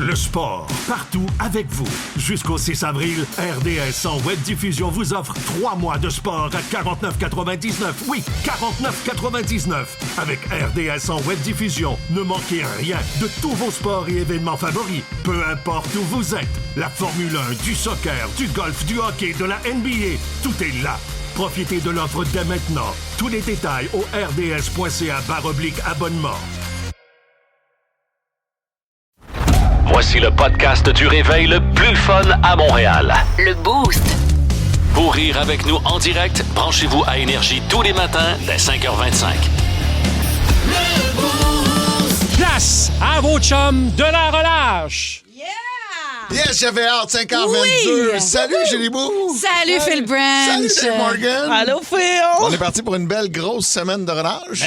Le sport, partout avec vous. Jusqu'au 6 avril, RDS en web diffusion vous offre 3 mois de sport à 49,99. Oui, 49,99. Avec RDS en web diffusion, ne manquez rien de tous vos sports et événements favoris. Peu importe où vous êtes. La Formule 1, du soccer, du golf, du hockey, de la NBA, tout est là. Profitez de l'offre dès maintenant. Tous les détails au rds.ca/abonnement. Voici le podcast du réveil le plus fun à Montréal. Le Boost. Pour rire avec nous en direct, branchez-vous à Énergie tous les matins dès 5h25. Place à vos chums de la relâche! Yes, j'avais hâte, 5h22. Oui. Salut, Julie Bou. Salut, Phil Branch. Salut, Dave Morgan. Allô, Phil! On est parti pour une belle grosse semaine de relâche.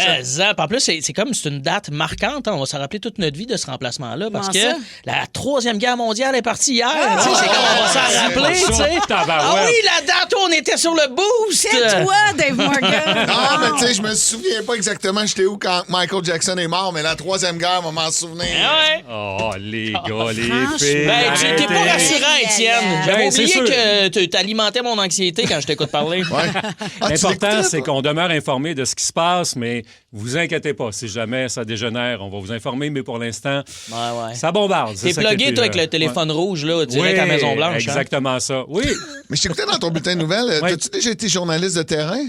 En plus, c'est comme c'est une date marquante. Hein. On va se rappeler toute notre vie de ce remplacement-là parce Comment que ça? la Troisième Guerre mondiale est partie hier. Tu sais, c'est comme on va s'en rappeler. Tu sais. Ah oui, la date où on était sur le boost! C'est toi, Dave Morgan. Non, mais tu sais, je me souviens pas exactement j'étais où quand Michael Jackson est mort, mais la Troisième Guerre m'a m'en souvenir. Ouais. Oh, les gars, les franchement. filles. Ben, tu t'es pas arrêtez. rassurant, Étienne. J'avais Ben, c'est oublié sûr. que tu alimentais mon anxiété quand je t'écoute parler. Ouais. Ah, tu L'important, l'écoutais, c'est toi? qu'on demeure informé de ce qui se passe, mais vous inquiétez pas. Si jamais ça dégénère, on va vous informer, mais pour l'instant, Ouais. ça bombarde. T'es plugué, toi, avec le téléphone rouge, là, direct à la Maison-Blanche. Hein? exactement ça. Oui, Mais je t'écoutais dans ton bulletin de nouvelles. Ouais. T'as-tu déjà été journaliste de terrain?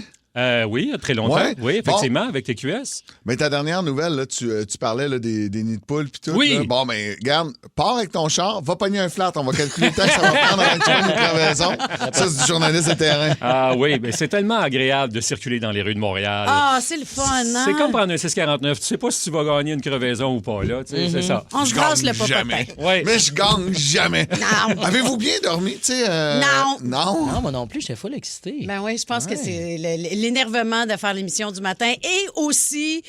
oui, très longtemps. Ouais. Oui, effectivement, avec TQS. Mais ta dernière nouvelle, là, tu parlais là, des nids de poules puis tout. Oui. Là. Bon, mais regarde, pars avec ton char, va pogner un flat. On va calculer le temps que ça va prendre avant que tu prennes une crevaison. Ça, c'est du journaliste de terrain. Ah oui, mais c'est tellement agréable de circuler dans les rues de Montréal. Ah, c'est le fun, hein? C'est comme prendre un 649. Tu sais pas si tu vas gagner une crevaison ou pas, là. Tu sais, c'est ça. On se Je brasse gagne le popotin. jamais. Ouais. Mais je gagne jamais. Non. Avez-vous bien dormi, tu sais? Non. Non. Non, moi non plus, j'étais full excité. Ben oui, je pense que c'est l'énervement de faire l'émission du matin et aussi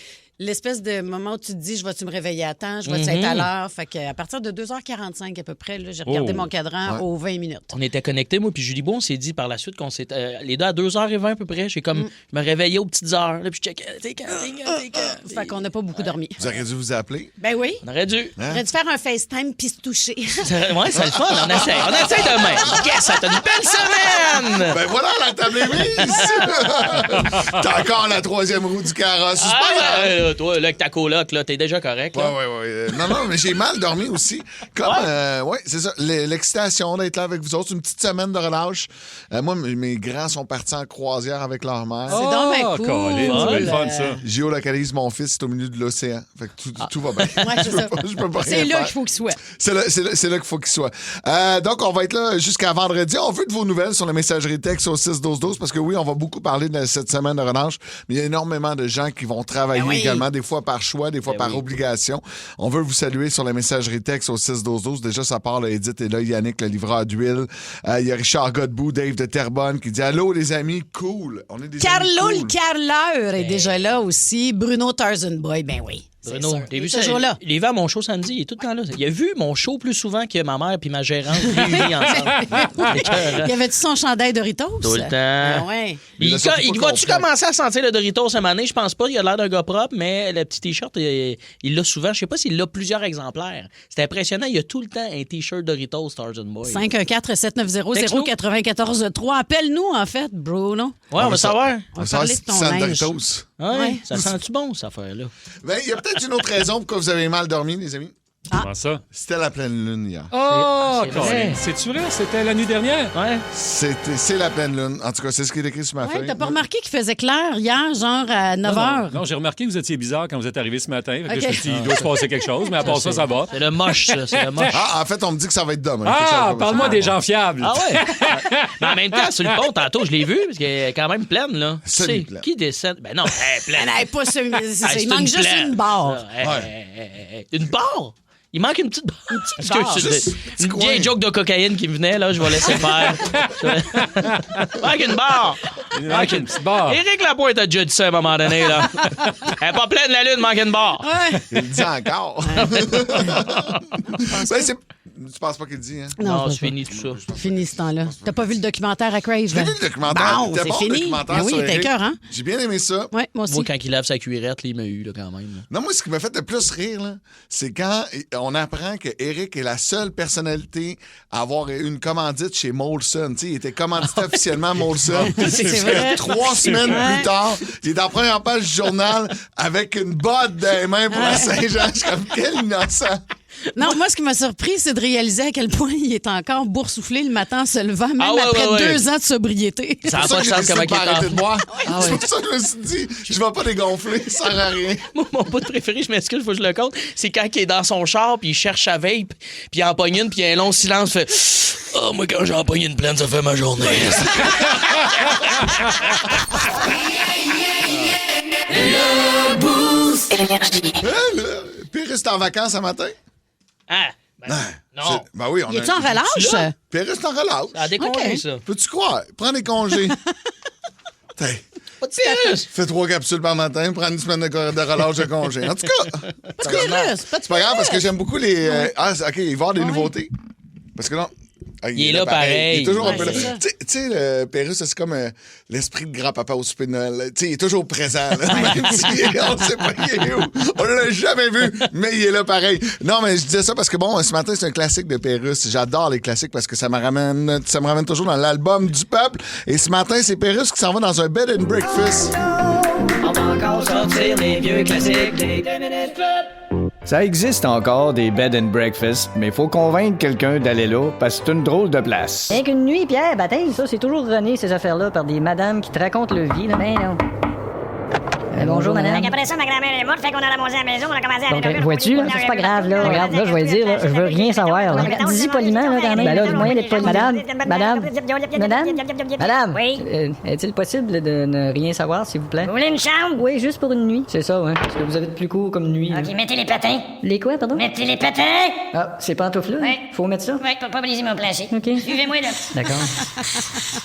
l'espèce de moment où tu te dis, je vais-tu me réveiller à temps, je vais-tu être à l'heure. Fait qu'à partir de 2h45 à peu près, là, j'ai regardé mon cadran aux 20 minutes. On était connectés, moi puis Julie Beau, on s'est dit par la suite qu'on s'était... les deux à 2h20 à peu près, j'ai comme... Je me réveillais aux petites heures, là, puis je checkais, t'es quand. Fait qu'on n'a pas beaucoup dormi. Vous auriez dû vous appeler. Ben oui. On aurait dû. On aurait dû faire un FaceTime puis se toucher. Ouais, c'est le fun, on essaie demain. Yes, ça t'a une belle semaine! Ben voilà, la table est mise! T'as encore la troisième roue du carrosse. C'est pas grave. Toi, là, avec ta coloc, là, t'es déjà correct. Là. Ouais. Non, mais j'ai mal dormi aussi. Comme, c'est ça, l'excitation d'être là avec vous autres. Une petite semaine de relâche. Moi, mes grands sont partis en croisière avec leur mère. C'est donc bien cool. Colin, c'est bien le fun, ça. Géolocalise mon fils, c'est au milieu de l'océan. Fait que tout va bien. Ouais, c'est ça. Je peux pas rien C'est là faire. qu'il faut qu'il soit. C'est là qu'il faut qu'il soit. Donc, on va être là jusqu'à vendredi. On veut de vos nouvelles sur la messagerie texte au 6-12-12 parce que oui, on va beaucoup parler de cette semaine de relâche, mais il y a énormément de gens qui vont travailler également, des fois par choix, des fois par obligation. On veut vous saluer sur la messagerie texte au 6-12-12. Déjà, ça part, là, Edith est là, Yannick, le livreur d'huile. Il y a Richard Godbout, Dave de Terrebonne qui dit « Allô, les amis, cool! » On est des amis Carlo cool. le carleur est déjà là aussi. Bruno Tarzan Boy, ben oui. Bruno, t'as vu il est ça? toujours là. Il est vu à mon show samedi, il est tout le temps là. Il a vu mon show plus souvent que ma mère puis ma gérante réunis ensemble. Y avait-tu son chandail Doritos? Tout le temps. Ah ouais. Il l'a surtout pas va-tu compris. commencer à sentir le Doritos cette année? Je pense pas. Il a l'air d'un gars propre, mais le petit T-shirt, il l'a souvent. Je sais pas s'il l'a plusieurs exemplaires. C'est impressionnant. Il a tout le temps un T-shirt Doritos Tarzan Boy. 514-790-0943. Appelle-nous, en fait, Bruno. Ouais, on va savoir. On va Ça, parler de c'est ton San linge. Doritos. Ouais, ça sent-tu bon, cette affaire-là? Ben, il y a peut-être une autre raison pourquoi vous avez mal dormi, les amis. Comment ça? C'était la pleine lune hier. Oh, c'est vrai. Colin. C'est-tu vrai? C'était la nuit dernière? Ouais. C'est la pleine lune. En tout cas, c'est ce qui est écrit sur ma Ouais, feuille. t'as pas remarqué qu'il faisait clair hier, genre à 9 h? Non, j'ai remarqué que vous étiez bizarre quand vous êtes arrivé ce matin. Fait que Ok. je me suis dit, il doit se passer quelque chose, mais à part ça, ça va. C'est le moche, ça. C'est le moche. Ah, en fait, on me dit que ça va être demain. Ah, parle-moi des gens fiables. Ah ouais? Mais en même temps, sur le pont, tantôt, je l'ai vu, parce qu'elle est quand même pleine, là. Tu sais, Semi-pleine. qui descend? Ben non, elle est pleine. Elle n'avait pas ce... Hey, Il manque juste plaine. une barre. Une barre? Il manque une petite barre. barre. Excuse, Juste c'est une petit vieille coin. joke de cocaïne qui me venait, là, je vais laisser faire. Il manque une barre. Il manque une petite barre. Éric Lapointe a déjà dit ça à un moment donné, là. Elle est pas pleine, la lune, manque une barre. Ouais. Il le dit encore. Ben, Tu penses pas qu'il le dit, hein? Non, je c'est sais fini tout ça. pas. Fini ce temps-là. T'as pas vu le documentaire à Crave? J'ai vu le documentaire. Bon, C'était c'est bon, le fini. documentaire Ben oui, sur t'es Eric. cœur, hein? J'ai bien aimé ça. Oui, moi aussi. Moi, quand il lave sa cuirette, là, il m'a eu là, quand même. Là. Non, moi, ce qui m'a fait le plus rire, là, c'est quand on apprend que Eric est la seule personnalité à avoir une commandite chez Molson. Tu sais, il était commandité officiellement à Molson. C'est vrai. 3 semaines plus tard, il est en première page du journal avec une botte dans les mains pour la Saint-Jean. Je suis comme, quel innocent. Non, moi, ce qui m'a surpris, c'est de réaliser à quel point il est encore boursouflé le matin en se levant, même Ah ouais, après ouais. 2 ans de sobriété. Ça n'a C'est pour pas de ça sens que j'ai comment décidé il de est arrêter de boire. Ah C'est ouais. pour ça que je me suis dit, je vais pas dégonfler, ça sert à rien. Moi, mon bout préféré, je m'excuse, faut que je le compte, c'est quand il est dans son char, puis il cherche sa vape, puis il en pogne une, puis il y a un long silence, fait « Ah, moi, quand j'en pogne une pleine, ça fait ma journée. » Pérus, t'es en vacances ce matin? Ah, ben, non. Ben oui, on Il est-tu en relâche? là? Pérus, t'en relâche. Ça a décollé, Ok. ça. Peux-tu croire? Prends des congés. T'sais, Pas de stress. fais 3 capsules par matin, prends une semaine de relâche de congé. En tout cas, Pas de virus, pas de c'est pas grave virus. parce que j'aime beaucoup les. OK, il va y avoir des nouveautés. Parce que là. Il est là pareil. Il est toujours un peu Ouais, là. c'est ça. Tu sais, le Pérus, c'est comme l'esprit de grand-papa au souper de Noël. Tu sais, il est toujours présent. Là. Même si on ne sait pas il est où. On l'a jamais vu, mais il est là pareil. Non, mais je disais ça parce que, bon, ce matin, c'est un classique de Pérus. J'adore les classiques parce que ça me ramène toujours dans l'album du peuple. Et ce matin, c'est Pérus qui s'en va dans un bed and breakfast. On va encore sortir les vieux classiques des 2 minutes club. Ça existe encore des bed and breakfast, mais il faut convaincre quelqu'un d'aller là parce que c'est une drôle de place. Rien qu'une nuit, Pierre, baptême, ça, c'est toujours runné, ces affaires-là, par des madames qui te racontent leur vie, là. Ben non. Bonjour, madame. Après ça, ma grand-mère est morte, fait qu'on a ramassé à la maison, on a commencé à Donc, vois-tu, là, c'est pas grave, là. Regarde, là, je vais dire, là, je veux rien savoir, là. Dis-y poliment, là, quand même. Ben là, le moyen d'être poli. Madame, Oui. Est-il possible de ne rien savoir, s'il vous plaît? Vous voulez une chambre? Oui, juste pour une nuit. C'est ça, ouais. Parce que vous avez de plus court comme nuit. là. OK, mettez les patins. Les quoi, pardon? Mettez les patins! Ah, ces pantoufles-là? Oui. Faut mettre ça? Oui, pour pas briser mon plancher. OK. Suivez-moi, là. D'accord.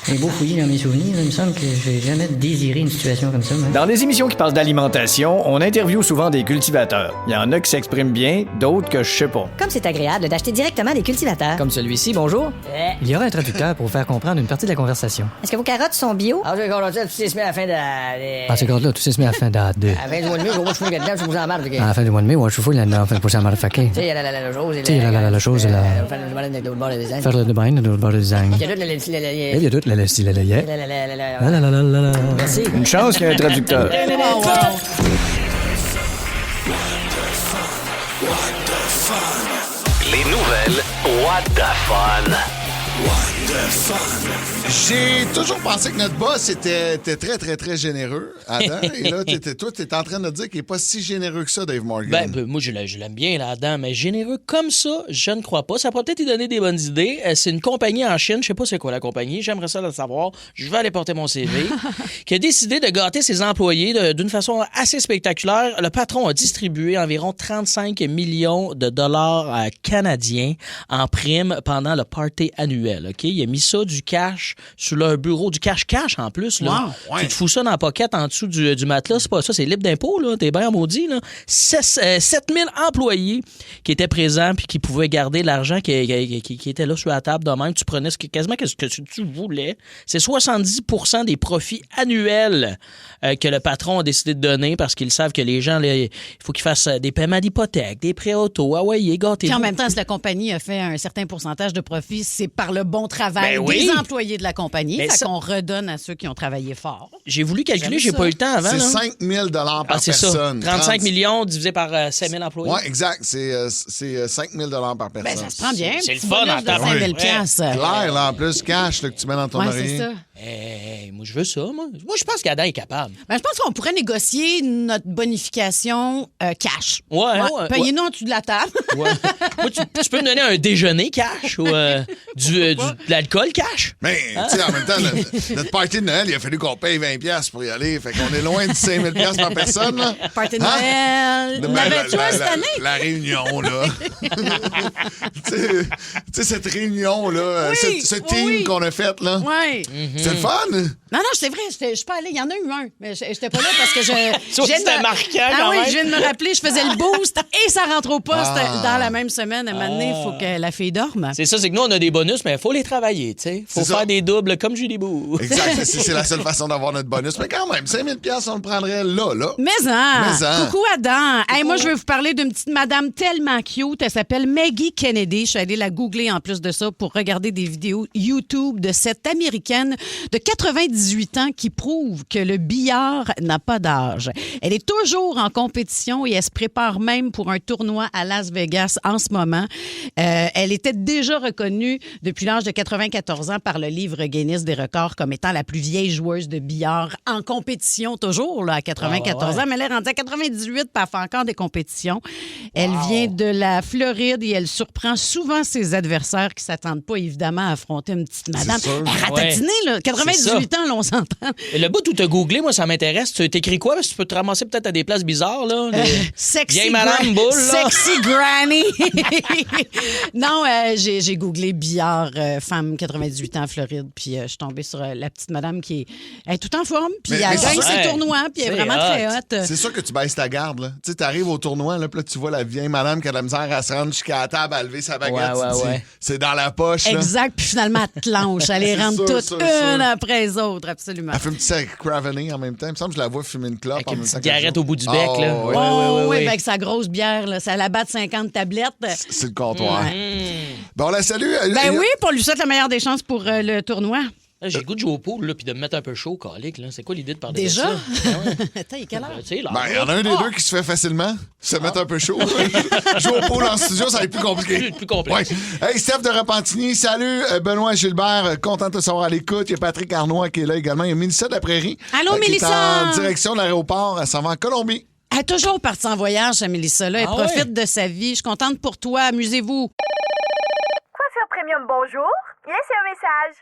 J'ai beau fouiller dans mes souvenirs, il me semble que j'ai jamais désiré une situation comme ça, moi. Dans les émissions qui parlent d'alimentation, on interviewe souvent des cultivateurs. Il y en a qui s'expriment bien, d'autres que je sais pas. Comme c'est agréable d'acheter directement des cultivateurs. Comme celui-ci, bonjour. Il y aura un traducteur pour vous faire comprendre une partie de la conversation. Est-ce que vos carottes sont bio? Ah, j'ai compris ça, tu sais, à la fin de la... Ah, ces carottes-là, tout ça se met à la fin de... À la fin du mois de mai, je vais fouiller là-dedans, je vous en marre. À la fin du mois de mai, ouais, je fous là-dedans, enfin, pour ça marre fait. Tu sais, il y a la chose... Tu sais, la chose, la... Faire le bord de bord de design. Faire le bain, le bord de design. Il y a tout Il y a tout, le style, le Merci. Une chance qu'il y ait un traducteur. Les nouvelles What the Fun. J'ai toujours pensé que notre boss était très, très, très généreux, Adam. Et là, toi, t'es en train de dire qu'il n'est pas si généreux que ça, Dave Morgan. Ben, moi, je l'aime bien, là-dedans, mais généreux comme ça, je ne crois pas. Ça pourrait peut-être lui donner des bonnes idées. C'est une compagnie en Chine, je sais pas c'est quoi la compagnie, j'aimerais ça le savoir. Je vais aller porter mon CV. Qui a décidé de gâter ses employés d'une façon assez spectaculaire. Le patron a distribué environ 35 millions de dollars canadiens en prime pendant le party annuel. OK? Il a mis ça du cash sur leur bureau, du cash en plus. Là. Wow, ouais. Tu te fous ça dans la pocket en dessous du matelas, c'est pas ça, c'est libre d'impôt, là. T'es bien maudit, là. 7000 employés qui étaient présents puis qui pouvaient garder l'argent qui était là sur la table de même. Tu prenais quasiment ce que tu voulais. C'est 70% des profits annuels que le patron a décidé de donner parce qu'ils savent que les gens, il faut qu'ils fassent des paiements d'hypothèque, des prêts auto. Ah ouais, gâtez-vous. Puis en même temps, si la compagnie a fait un certain pourcentage de profit, c'est par le bon travail Ben oui. des employés de la compagnie. Ben fait ça- qu'on redonne à ceux qui ont travaillé fort. J'ai voulu calculer, J'aime j'ai ça. pas eu le temps avant. C'est là. 5 000 par Ah, c'est personne. ça. 35 millions divisé par 5 000 employés. Oui, exact. C'est 5 000 par personne. Ben, ça se prend bien. C'est Un le petit fun bonus en de tabac. 5 000 Ouais. piastres. Clair, là, en plus, cash là, que tu mets dans ton Ouais, oreiller. c'est ça. Hey, moi, je veux ça, moi. Moi, je pense qu'Adam est capable. Ben, je pense qu'on pourrait négocier notre bonification cash. Ouais. Payez-nous en dessous de la table. Ouais. Moi, tu peux me donner un déjeuner cash ou de l'alcool cash. Mais, tu sais, en même temps, notre party de Noël, il a fallu qu'on paye 20$ pour y aller. Fait qu'on est loin de 5000$ par personne, là. Party de Noël. N'avais-tu un cette année? La réunion, là. Tu sais, cette réunion-là, ce team qu'on a fait, là. Oui. C'est le fun. Non, c'est vrai, je suis pas allée. Il y en a eu un, mais j'étais pas là parce que c'était marquant quand oui, même. je viens de me rappeler, je faisais le boost et ça rentre au poste dans la même semaine. À un moment donné, il faut que la fille dorme. C'est ça, c'est que nous, on a des bonus, mais il faut les travailler, tu sais. Faut faire des doubles comme Julie Bou. Exact, c'est la seule façon d'avoir notre bonus. Mais quand même, 5000$, on le prendrait là. Mais coucou Adam. Hey, moi, je vais vous parler d'une petite madame tellement cute. Elle s'appelle Maggie Kennedy. Je suis allée la googler en plus de ça pour regarder des vidéos YouTube de cette Américaine de 98 ans qui prouve que le billard n'a pas d'âge. Elle est toujours en compétition et elle se prépare même pour un tournoi à Las Vegas en ce moment. Elle était déjà reconnue depuis l'âge de 94 ans par le livre Guinness des records comme étant la plus vieille joueuse de billard en compétition, toujours là, à 94 ans. Mais elle est rendue à 98 puis elle fait encore des compétitions. Elle vient de la Floride et elle surprend souvent ses adversaires qui ne s'attendent pas évidemment à affronter une petite madame. Ratatinée, là, 98 ans, là, on s'entend. Et le bout où tu as googlé, moi, ça m'intéresse. Tu t'écris quoi? Parce que tu peux te ramasser peut-être à des places bizarres, là. Sexy Madame Boule, là. Sexy Granny. Non, j'ai googlé billard, femme 98 ans en Floride, puis je suis tombée sur la petite madame qui est toute en forme, puis elle gagne ses tournois, puis elle est vraiment très hot. C'est sûr que tu baisses ta garde, là. Tu sais, t'arrives au tournoi, là, puis là, tu vois la vieille madame qui a de la misère à se rendre jusqu'à la table, à lever sa baguette. C'est dans la poche, là. Exact, puis finalement, elle te lâche. Elle les rentre toutes une après les autres, absolument. Elle fait un petit avec Craveney en même temps. Il me semble que je la vois fumer une clope. Avec en une même temps petite cigarette au bout du bec, là. Oui, avec sa grosse bière, là. Ça la bat de 50 tablettes. C'est le comptoir. Bon, on la salue. Oui, pour lui souhaiter la meilleure des chances pour le tournoi. J'ai le goût de jouer au pool, là, puis de me mettre un peu chaud, calique, là. C'est quoi l'idée de parler de déjà? ça? Attends, il est quelle heure? Il y en a un des deux qui se fait facilement se mettre un peu chaud. Jouer au pool en studio, ça va être plus compliqué. Plus complexe. Ouais. Hey, Steph de Repentigny, salut. Benoît Gilbert, content de te savoir à l'écoute. Il y a Patrick Arnois qui est là également. Il y a Mélissa de la Prairie. Allô, Mélissa! Mélissa! Qui est en direction de l'aéroport. Elle s'en va en Colombie. Elle est toujours partie en voyage, Mélissa. Là. Elle profite de sa vie. Je suis contente pour toi. Amusez-vous. Coiffure Premium, bonjour. Yes, c'est un message.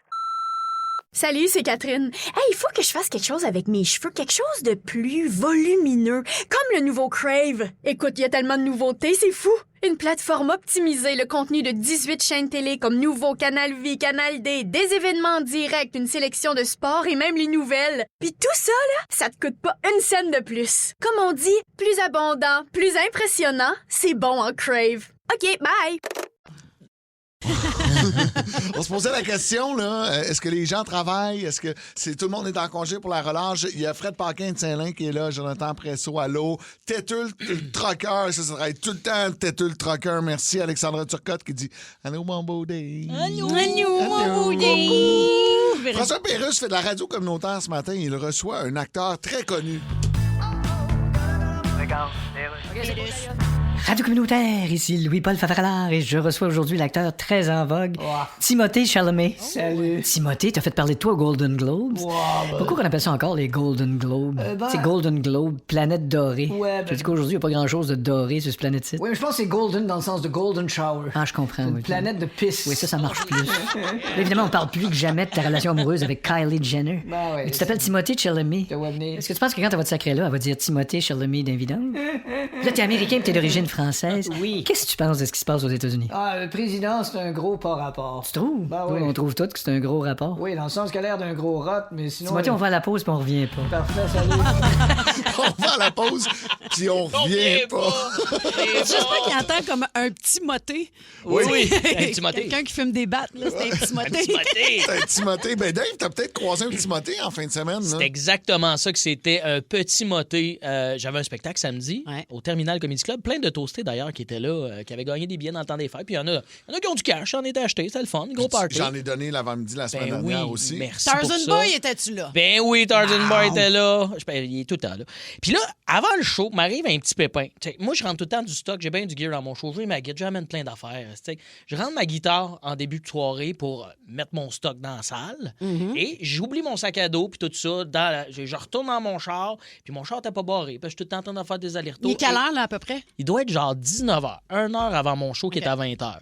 Salut, c'est Catherine. Hey, il faut que je fasse quelque chose avec mes cheveux, quelque chose de plus volumineux, comme le nouveau Crave. Écoute, il y a tellement de nouveautés, c'est fou. Une plateforme optimisée, le contenu de 18 chaînes télé comme Nouveau, Canal Vie, Canal D, des événements directs, une sélection de sports et même les nouvelles. Puis tout ça, là, ça te coûte pas une scène de plus. Comme on dit, plus abondant, plus impressionnant, c'est bon en Crave. OK, bye! On se posait la question, là, est-ce que les gens travaillent? Est-ce que tout le monde est en congé pour la relâche? Il y a Fred Paquin de Saint-Lin qui est là, Jonathan Presso à l'eau. Tétul, le trucker, ça travaille tout le temps, Tétul, le trucker. Merci, Alexandra Turcotte qui dit « Allô, mon beau day! » Allô, mon beau day! François Pérusse fait de la radio communautaire ce matin. Il reçoit un acteur très connu. Radio communautaire, ici Louis-Paul Favaralard et je reçois aujourd'hui l'acteur très en vogue, Timothée Chalamet. Salut. Timothée, t'as fait parler de toi aux Golden Globes. Pourquoi on appelle ça encore les Golden Globes? C'est Golden Globe, planète dorée. Tu dis qu'aujourd'hui, il n'y a pas grand-chose de doré sur ce planète-ci. Oui, mais je pense que c'est Golden dans le sens de Golden Shower. Ah, je comprends. Une planète de pisse. Oui, ça marche plus. Là, évidemment, on parle plus que jamais de ta relation amoureuse avec Kylie Jenner. Mais tu t'appelles Timothée Chalamet. Est-ce que tu penses que quand elle va te sacrer là, elle va dire Timothée Chalamet d'un vidange? Là, t'es américain et t'es d'origine française. Oui. Qu'est-ce que tu penses de ce qui se passe aux États-Unis? Ah, le président, c'est un gros pas rapport. Tu trouves? Ben oui. On trouve tous que c'est un gros rapport. Oui, dans le sens qu'elle a l'air d'un gros rot, mais sinon... Timothée, on va à la pause puis on revient pas. Parfait, salut. On va à la pause puis on revient pas. J'espère qu'il entend comme un petit moté. Oui. Un petit moté. Quelqu'un qui fume des battes, là, c'est un petit moté. Un Timothée. Ben Dave, t'as peut-être croisé un Timothée en fin de semaine. C'est exactement ça que c'était, un petit moté. J'avais un spectacle samedi au Terminal Comedy Club, plein de toastés d'ailleurs qui étaient là, qui avaient gagné des billets dans le temps des fêtes. Puis il y en a qui ont du cash, j'en ai acheté, c'était le fun, gros party. J'en ai donné l'avant-midi la semaine dernière aussi. Merci Tarzan pour ça. Boy, étais-tu là? Ben oui, Tarzan Boy était là. Il est tout le temps là. Puis là, avant le show, m'arrive un petit pépin. T'sais, moi, je rentre tout le temps du stock, j'ai bien du gear dans mon show, j'ai ma guitare, j'amène plein d'affaires. Je rentre ma guitare en début de soirée pour mettre mon stock dans la salle et j'oublie mon sac à dos puis tout ça. Je retourne dans mon char, puis mon char n'était pas barré. Puis je suis tout le temps en train de faire des allers-retours. Il est quelle heure, là, à peu près? Il doit être genre 19h, 1 heure avant mon show qui est à 20h.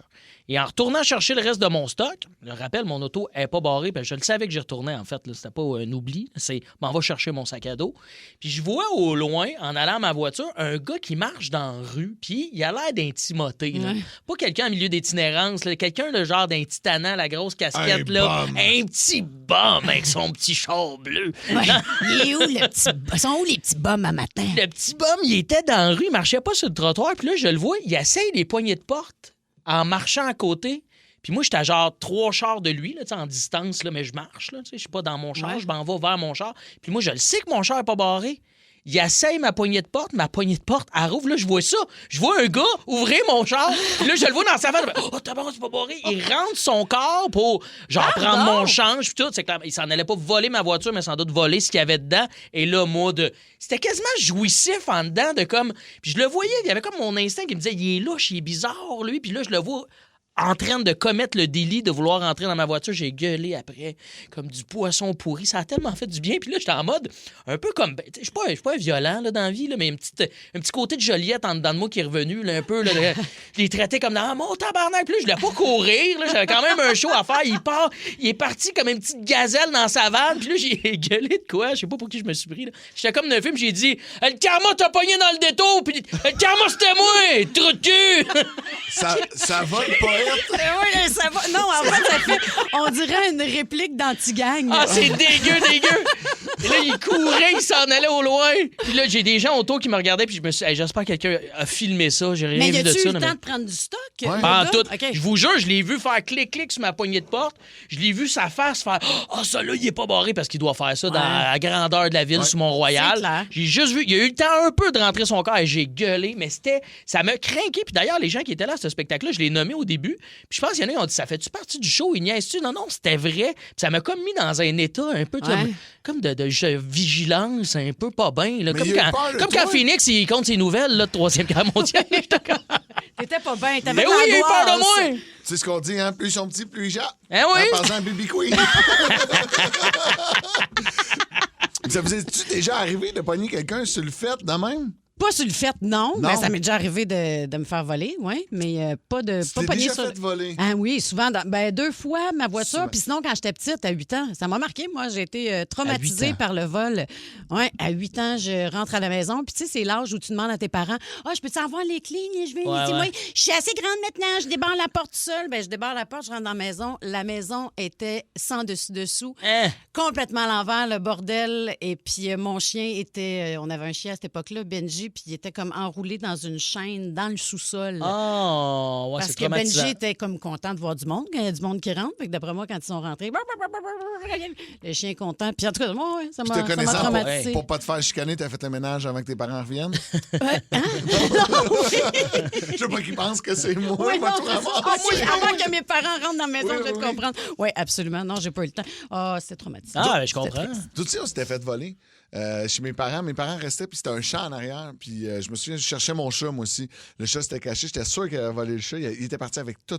Et en retournant chercher le reste de mon stock, je rappelle, mon auto n'est pas barrée, puis je le savais que j'y retournais, en fait. Là, c'était pas un oubli. C'est, m'en va chercher mon sac à dos. Puis je vois au loin, en allant à ma voiture, un gars qui marche dans la rue, puis il a l'air d'un Timothée. Là. Pas quelqu'un au milieu d'itinérance, là, quelqu'un le genre d'un titanant, la grosse casquette, là. Un petit bum avec son petit char bleu. Ouais. Il est où, le petit... Ils sont où les petits bums à matin? Le petit bum, il était dans la rue, il marchait pas sur le trottoir, puis là, je le vois, il essaye les poignées de porte en marchant à côté. Puis moi, j'étais à genre 3 chars de lui, là, en distance, là, mais je marche. Je suis pas dans mon char, je m'en vais vers mon char. Puis moi, je le sais que mon char n'est pas barré. Il essaye ma poignée de porte, elle rouvre. Là, je vois ça. Je vois un gars ouvrir mon char. Puis là, je le vois dans sa face. Oh, tabarnak, c'est pas barré. Il rentre son corps pour, genre, prendre mon change. Puis tout. C'est clair, il s'en allait pas voler ma voiture, mais sans doute voler ce qu'il y avait dedans. Et là, moi, c'était quasiment jouissif en dedans de comme. Puis je le voyais, il y avait comme mon instinct qui me disait, il est louche, il est bizarre, lui. Puis là, je le vois en train de commettre le délit de vouloir entrer dans ma voiture. J'ai gueulé après comme du poisson pourri. Ça a tellement fait du bien. Puis là, j'étais en mode un peu comme... Je suis pas un violent là, dans la vie, là, mais un petit côté de Joliette en dedans de moi qui est revenu. Là, un peu, là, les traiter comme dans mon tabarnak. Puis là, je voulais pas courir. Là, j'avais quand même un show à faire. Il est parti comme une petite gazelle dans sa vanne. Puis là, j'ai gueulé de quoi? Je sais pas pour qui je me suis pris. Là. J'étais comme dans un film. J'ai dit « Le karma t'a pogné dans le détour. Puis le karma, c'était moi. Trou de cul. » Ça va le poète? Oui, ça va. Non, en fait, ça fait, on dirait une réplique d'Antigang. Ah, c'est dégueu. Et là, il courait, il s'en allait au loin. Puis là, j'ai des gens autour qui me regardaient, puis je me suis dit, j'espère que quelqu'un a filmé ça. J'ai rien vu de ça. Mais y a-tu eu le temps de prendre du stock? Pas en tout. Okay. Je vous jure, je l'ai vu faire clic-clic sur ma poignée de porte. Je l'ai vu sa face faire « ça là, il est pas barré parce qu'il doit faire ça dans la grandeur de la ville sur Mont-Royal. » J'ai juste vu, il a eu le temps un peu de rentrer son corps et j'ai gueulé, mais ça m'a craqué. Puis d'ailleurs, les gens qui étaient là à ce spectacle-là, je l'ai nommé au début. Puis je pense qu'il y en a qui ont dit, ça fait-tu partie du show? Il niaise-tu? Non, c'était vrai. Puis ça m'a comme mis dans un état un peu comme de vigilance, un peu pas bien. Comme quand Phoenix, il compte ses nouvelles là, de 3e Guerre mondiale. T'étais pas bien, t'avais mais oui, il a eu peur de moi. C'est ce qu'on dit, hein? Plus ils sont petits, plus ils jappent. Eh oui! En passant à Baby Queen. Ça vous est-tu déjà arrivé de pogner quelqu'un sur le fait de même? Pas sur le fait, non. Mais ça m'est déjà arrivé de me faire voler, oui. Mais pas de. Tu t'es déjà fait voler? Ah oui, souvent. 2 fois ma voiture. Puis sinon, quand j'étais petite, à 8 ans, ça m'a marqué. Moi, j'ai été traumatisée par le vol. Oui, à 8 ans, je rentre à la maison. Puis tu sais, c'est l'âge où tu demandes à tes parents je peux-tu avoir les clés? Je vais. Moi, je suis assez grande maintenant. Je débarre la porte seule. Je débarre la porte, je rentre dans la maison. La maison était sans dessus-dessous. Complètement à l'envers, le bordel. Et puis mon chien était. On avait un chien à cette époque-là, Benji. Puis il était comme enroulé dans une chaîne dans le sous-sol. Oh, ouais, parce que Benji était comme content de voir du monde, quand il y a du monde qui rentre. Fait que d'après moi, quand ils sont rentrés, le chien est content. Puis en tout cas, moi, ça m'a traumatisé. Pour pas te faire chicaner, t'as fait le ménage avant que tes parents reviennent? Je sais pas qu'ils pensent que c'est moi. Oui, avant que mes parents rentrent dans la maison, je vais te comprendre. Oui, absolument. Non, j'ai pas eu le temps. C'était traumatisant. Ah, je comprends. Tout ça, on s'était fait voler. Chez mes parents restaient, puis c'était un chat en arrière. Puis je me souviens, je cherchais mon chat, moi aussi. Le chat s'était caché. J'étais sûr qu'il avait volé le chat. Il était parti avec tout.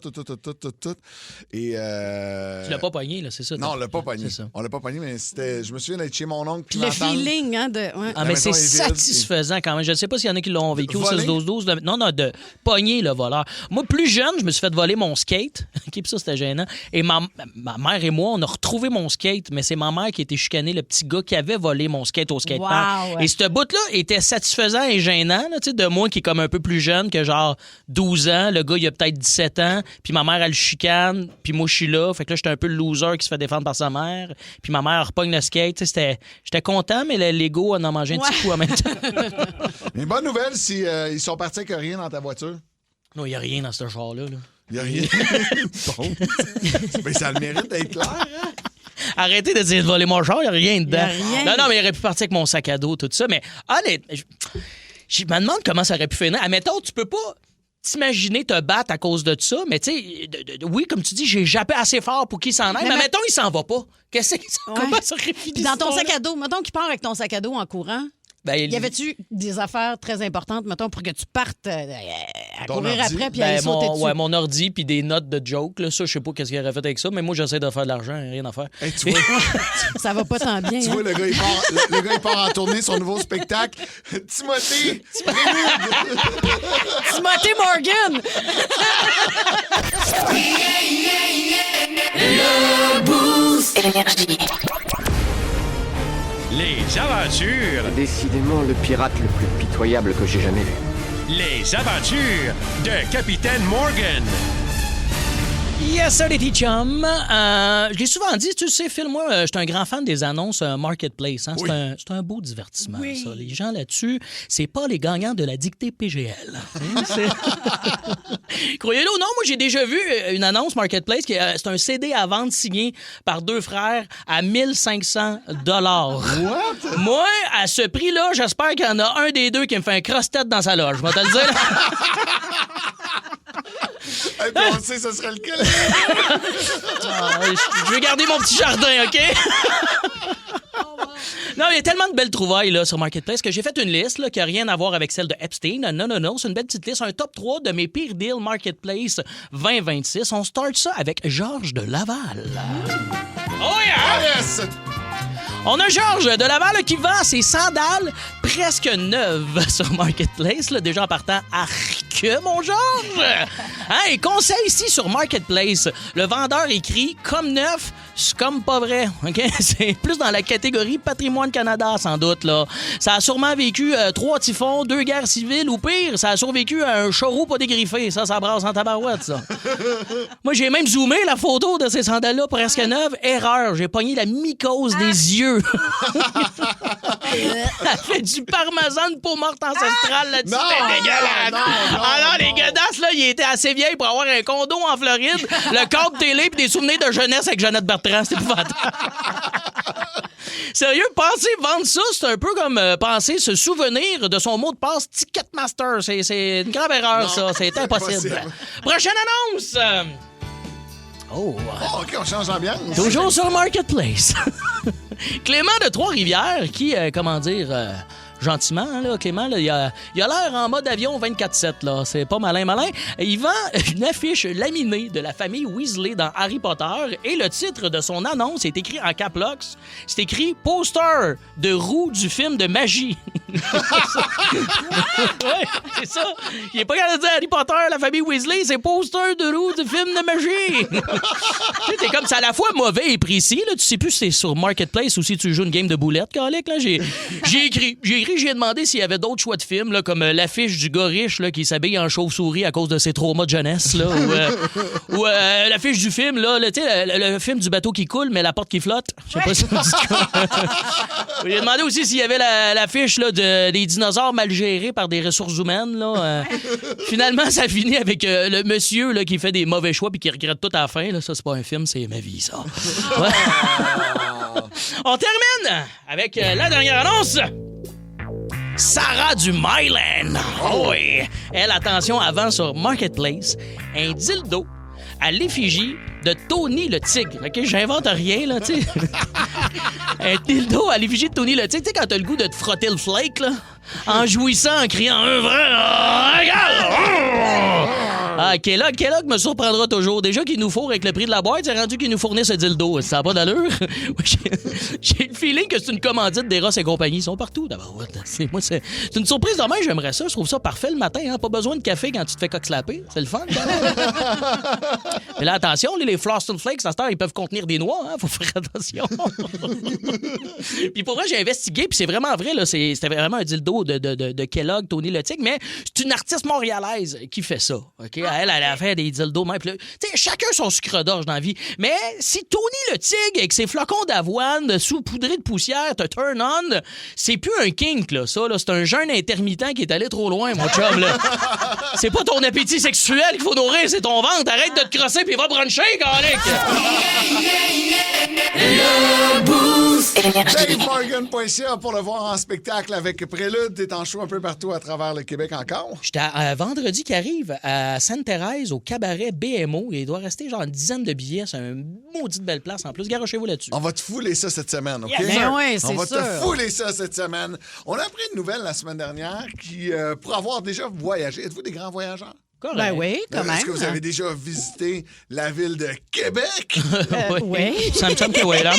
Et, tu l'as pas pogné, là, c'est ça? Non, on l'a pas pogné. On l'a pas pogné, mais c'était... Je me souviens d'être chez mon oncle. Puis le feeling, hein, de... Ouais. Ah, mais c'est satisfaisant quand même. Je ne sais pas s'il y en a qui l'ont vécu au 6-12-12. Non, de pogner le voleur. Moi, plus jeune, je me suis fait voler mon skate. Puis ça, c'était gênant. Et ma mère et moi, on a retrouvé mon skate, mais c'est ma mère qui a été chicanée, le petit gars qui avait volé mon skate au skatepark. Wow. Et ce bout-là était satisfaisant et gênant, là, de moi qui est comme un peu plus jeune que genre 12 ans. Le gars, il a peut-être 17 ans. Puis ma mère, elle le chicane. Puis moi, je suis là. Fait que là, j'étais un peu le loser qui se fait défendre par sa mère. Puis ma mère, elle repogne le skate. J'étais content, mais le Lego en a mangé un petit coup en même temps. Une bonne nouvelle si ils sont partis avec rien dans ta voiture. Non, il n'y a rien dans ce char-là. Il n'y a rien. Bon. Mais ça a le mérite d'être clair, hein? Arrêtez de dire de voler mon char, il n'y a rien dedans. Non, mais il aurait pu partir avec mon sac à dos, tout ça. Mais honnêtement, je me demande comment ça aurait pu finir. Admettons, tu peux pas t'imaginer te battre à cause de ça, mais tu sais, oui, comme tu dis, j'ai jappé assez fort pour qu'il s'en aille, mais mettons, il s'en va pas. Comment ça aurait fini? Dans ton sac à dos, mettons qu'il part avec ton sac à dos en courant. Y avait-tu des affaires très importantes, mettons, pour que tu partes à courir après puis aller sauter dessus? Ouais, mon ordi puis des notes de joke. Là, ça, je sais pas qu'est-ce qu'il aurait fait avec ça, mais moi, j'essaie de faire de l'argent, rien à faire. Hey, tu vois, ça va pas tant bien. Tu vois, le gars, il part en tournée, son nouveau spectacle. Timothée! Timothée Morgan! Les aventures. Décidément le pirate le plus pitoyable que j'ai jamais vu. Les aventures de Capitaine Morgan. Yes, sir, les petits chums. Je l'ai souvent dit, tu sais, Phil, moi, je suis un grand fan des annonces Marketplace. Hein? Oui. C'est un beau divertissement, ça. Les gens là-dessus, c'est pas les gagnants de la dictée PGL. Croyez-le ou non, moi, j'ai déjà vu une annonce Marketplace. C'est un CD à vendre signé par deux frères à 1500 $. What? Moi, à ce prix-là, j'espère qu'il y en a un des deux qui me fait un cross-tête dans sa loge. Je vais te le dire. Hey, puis on sait, ce serait lequel? Je vais garder mon petit jardin, OK? Non, il y a tellement de belles trouvailles là, sur Marketplace que j'ai fait une liste là, qui n'a rien à voir avec celle de Epstein. Non, c'est une belle petite liste. Un top 3 de mes pires deals Marketplace 2026. On start ça avec Georges de Laval. Oh yeah! Ah, yes! On a Georges de Laval qui vend ses sandales presque neuves sur Marketplace. Là, déjà en partant, arc, mon Georges! Hein, et conseil ici sur Marketplace, le vendeur écrit « comme neuf », c'est comme pas vrai. OK? C'est plus dans la catégorie Patrimoine Canada, sans doute. Là. Ça a sûrement vécu 3 typhons, 2 guerres civiles ou pire, ça a survécu à un chaureau pas dégriffé. Ça brasse en tabarouette, ça. Moi, j'ai même zoomé la photo de ces sandales-là presque neuves. Erreur, j'ai pogné la mycose des yeux. Elle fait du parmesan de peau morte ancestrale là-dessus. C'est dégueulasse. Non. Alors, les godasses, là, il était assez vieille pour avoir un condo en Floride, le câble télé puis des souvenirs de jeunesse avec Jeannette Bertrand. C'est épouvantable. Sérieux, penser vendre ça, c'est un peu comme penser se souvenir de son mot de passe Ticketmaster. C'est une grave erreur, non, ça. C'est impossible. Prochaine annonce! Oh, OK, on change d'ambiance. Toujours sur Marketplace. Clément de Trois-Rivières qui, gentiment, hein, là, Clément, là, il a l'air en mode avion 24/7. Là. C'est pas malin. Il vend une affiche laminée de la famille Weasley dans Harry Potter et le titre de son annonce est écrit en caps lock. C'est écrit « Poster de roue du film de magie ». Ouais, c'est ça. Il est pas capable de dire Harry Potter, la famille Weasley, c'est poster de roue du film de magie. T'es comme c'est à la fois mauvais et précis. Là. Tu sais plus si c'est sur Marketplace ou si tu joues une game de boulettes, Calic. J'ai écrit, j'ai demandé s'il y avait d'autres choix de films, là, comme l'affiche du gars riche là, qui s'habille en chauve-souris à cause de ses traumas de jeunesse. Là, ou l'affiche du film, là, le film du bateau qui coule, mais la porte qui flotte. Je sais pas si ça dit quoi. J'ai demandé aussi s'il y avait l'affiche là, des dinosaures mal gérés par des ressources humaines. Là. Finalement, ça finit avec le monsieur là, qui fait des mauvais choix puis qui regrette tout à la fin. Là. Ça, c'est pas un film, c'est ma vie, ça. Ouais. On termine avec la dernière annonce. Sarah du Myland. Oh oui. Elle, attention, avant sur Marketplace, un dildo à l'effigie de Tony le Tigre. OK, j'invente rien, là, tu sais. Un dildo à l'effigie de Tony le Tigre. Tu sais, quand t'as le goût de te frotter le flake, là, en jouissant, en criant un vrai... Ah, Kellogg me surprendra toujours. Déjà qu'il nous fourre avec le prix de la boîte, c'est rendu qu'il nous fournit ce dildo. Ça n'a pas d'allure. J'ai le feeling que c'est une commandite des Ross et compagnie. Ils sont partout, d'abord. C'est une surprise demain, j'aimerais ça. Je trouve ça parfait le matin. Hein? Pas besoin de café quand tu te fais coq-slapper. C'est le fun. Mais là, attention, les Frosted Flakes, à cette heure, ils peuvent contenir des noix. Hein? Faut faire attention. Puis pour vrai, j'ai investigué, puis c'est vraiment vrai. Là, c'était vraiment un dildo de Kellogg, Tony le Tigre, mais c'est une artiste montréalaise qui fait ça. OK? Elle a fait des dildos même. Tu sais, chacun son sucre d'orge dans la vie. Mais si Tony le Tigre, avec ses flocons d'avoine saupoudrés de poussière, te turn on, c'est plus un kink, là. Ça, là, c'est un jeûne intermittent qui est allé trop loin, mon chum, là. C'est pas ton appétit sexuel qu'il faut nourrir, c'est ton ventre. Arrête de te crosser puis va bruncher, calique. Le Boost. DaveMorgan.ca pour le voir en spectacle avec Prélude. T'es en show un peu partout à travers le Québec encore. J'étais vendredi qui arrive à Sainte-Thérèse au cabaret BMO. Il doit rester genre une dizaine de billets. C'est une maudite belle place en plus. Garochez-vous là-dessus. On va te fouler ça cette semaine, OK? Ben oui, c'est On va sûr. te fouler ça cette semaine. On a appris une nouvelle la semaine dernière qui, pour avoir déjà voyagé, êtes-vous des grands voyageurs? Correct. Ben oui, quand même. Est-ce que vous avez déjà visité la ville de Québec? Oui. Ça me semble que oui, là.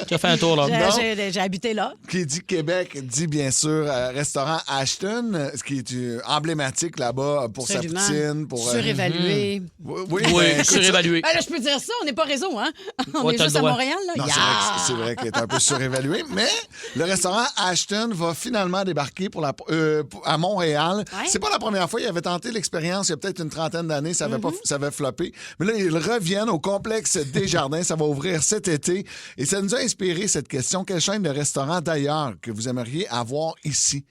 Tu as fait un tour, là. Non. J'ai habité là. Qui dit Québec dit bien sûr restaurant Ashton, ce qui est emblématique là-bas pour Absolument. sa poutine. Pour, Surévalué. Oui, Oui, écoute, surévalué. Ben là, je peux dire ça, on n'est pas réseau, hein? On Ouais, est t'as juste le à droit. Montréal, là. Non, c'est vrai qu'il est un peu surévalué, mais le restaurant Ashton va finalement débarquer à Montréal. Ouais. C'est pas la première fois, il avait tenté l'expérience il y a peut-être une trentaine d'années, ça avait floppé. Mais là, ils reviennent au complexe Desjardins, ça va ouvrir cet été. Et ça nous a inspiré cette question, quelle chaîne de restaurants d'ailleurs que vous aimeriez avoir ici?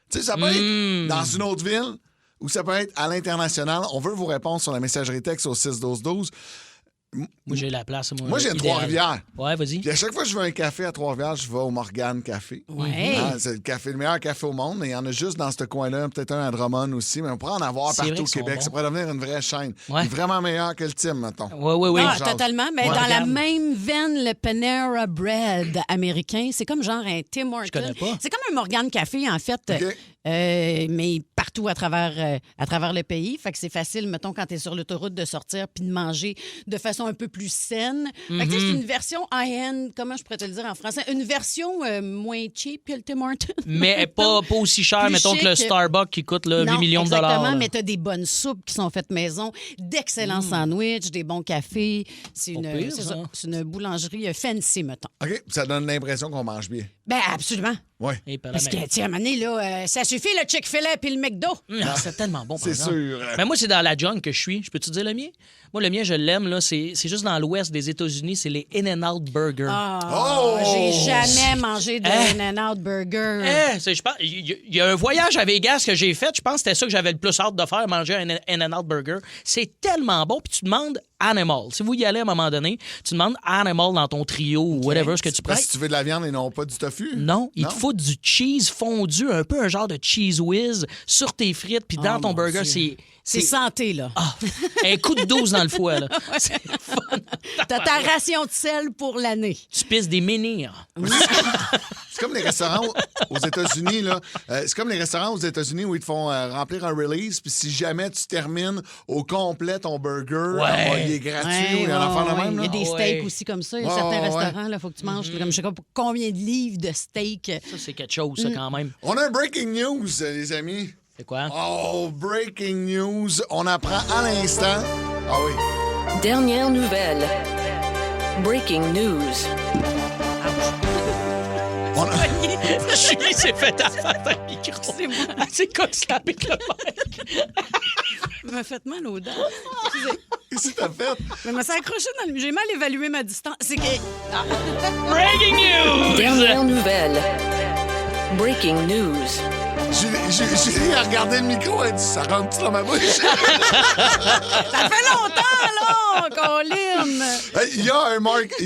Tu sais, ça peut être dans une autre ville ou ça peut être à l'international. On veut vos réponses sur la messagerie texte au 6-12-12. Moi, j'ai la place. Moi, j'ai idéal. Trois-Rivières. Ouais, vas-y. Puis à chaque fois que je veux un café à Trois-Rivières, je vais au Morgane Café. Ouais. C'est le meilleur café au monde, mais il y en a juste dans ce coin-là, peut-être un à Drummond aussi, mais on pourrait en avoir C'est partout vrai au qu'ils sont Québec. bons. Ça pourrait devenir une vraie chaîne. Ouais. Il est vraiment meilleur que le Tim, mettons. Oui. Ah, totalement. Mais Ouais. dans la Regarde. même veine, le Panera Bread américain, c'est comme genre un Tim Hortons. Je connais pas. C'est comme un Morgane Café, en fait, OK. mais partout à travers le pays. Fait que c'est facile, mettons, quand tu es sur l'autoroute, de sortir puis de manger de façon un peu plus saine. Fait que tu sais, c'est une version high-end, comment je pourrais te le dire en français? Une version moins cheap que le Tim Hortons. Mais pas aussi cher, Plus mettons, que le chic. Starbucks qui coûte là, 8 Non, millions de dollars. exactement, là. mais tu as des bonnes soupes qui sont faites maison, d'excellents sandwichs, des bons cafés. C'est Pas pire, c'est ça. ça. C'est une boulangerie fancy, mettons. OK, ça donne l'impression qu'on mange bien. Ben absolument. Oui. Et par la Parce que, même. tu sais, à un moment donné, là, ça suffit, le Chick-fil-A puis le McDo. C'est tellement bon, par C'est exemple. sûr. Mais moi, c'est dans la jungle que je suis. Je peux-tu dire le mien? Moi, le mien, je l'aime. Là. C'est juste dans l'ouest des États-Unis. C'est les In-N-Out Burger. Oh! J'ai jamais mangé de In-N-Out Burger. Je pense, il y a un voyage à Vegas que j'ai fait. Je pense que c'était ça que j'avais le plus hâte de faire, manger un In-N-Out Burger. C'est tellement bon. Puis tu demandes Animal. Si vous y allez à un moment donné, tu demandes Animal dans ton trio ou whatever ce que tu prends. Parce que si tu veux de la viande et non pas du tofu? Non, il te faut du cheese fondu, un peu un genre de cheese whiz sur tes frites, puis dans ton burger, C'est santé, là. un coup de 12 dans le foie. Là. C'est fun. T'as ta ration de sel pour l'année. Tu pisses des menhirs. C'est comme les restaurants aux États-Unis, là. C'est comme les restaurants aux États-Unis où ils te font remplir un release, puis si jamais tu termines au complet ton burger, il est gratuit ou il y a un affaire de même. Il y a là. des steaks aussi comme ça. Il y a certains restaurants, il faut que tu manges comme je sais pas combien de livres de steak. Ça, c'est quelque chose, ça, quand même. On a un breaking news, les amis. C'est quoi? Oh, breaking news. On apprend à l'instant. Ah oui. Dernière nouvelle. Breaking news. Julie s'est fait affaire dans le micro. C'est moi. Elle s'est cassée avec le mic. Ça m'a fait mal aux dents. Qu'est-ce que t'as fait? Mais je me suis accrochée dans le... J'ai mal évalué ma distance. C'est que... Breaking news! Dernière nouvelle. Breaking news. Julie a regardé le micro, elle a dit, ça rentre-tu dans ma bouche? Ça fait longtemps, là, qu'on lime. Il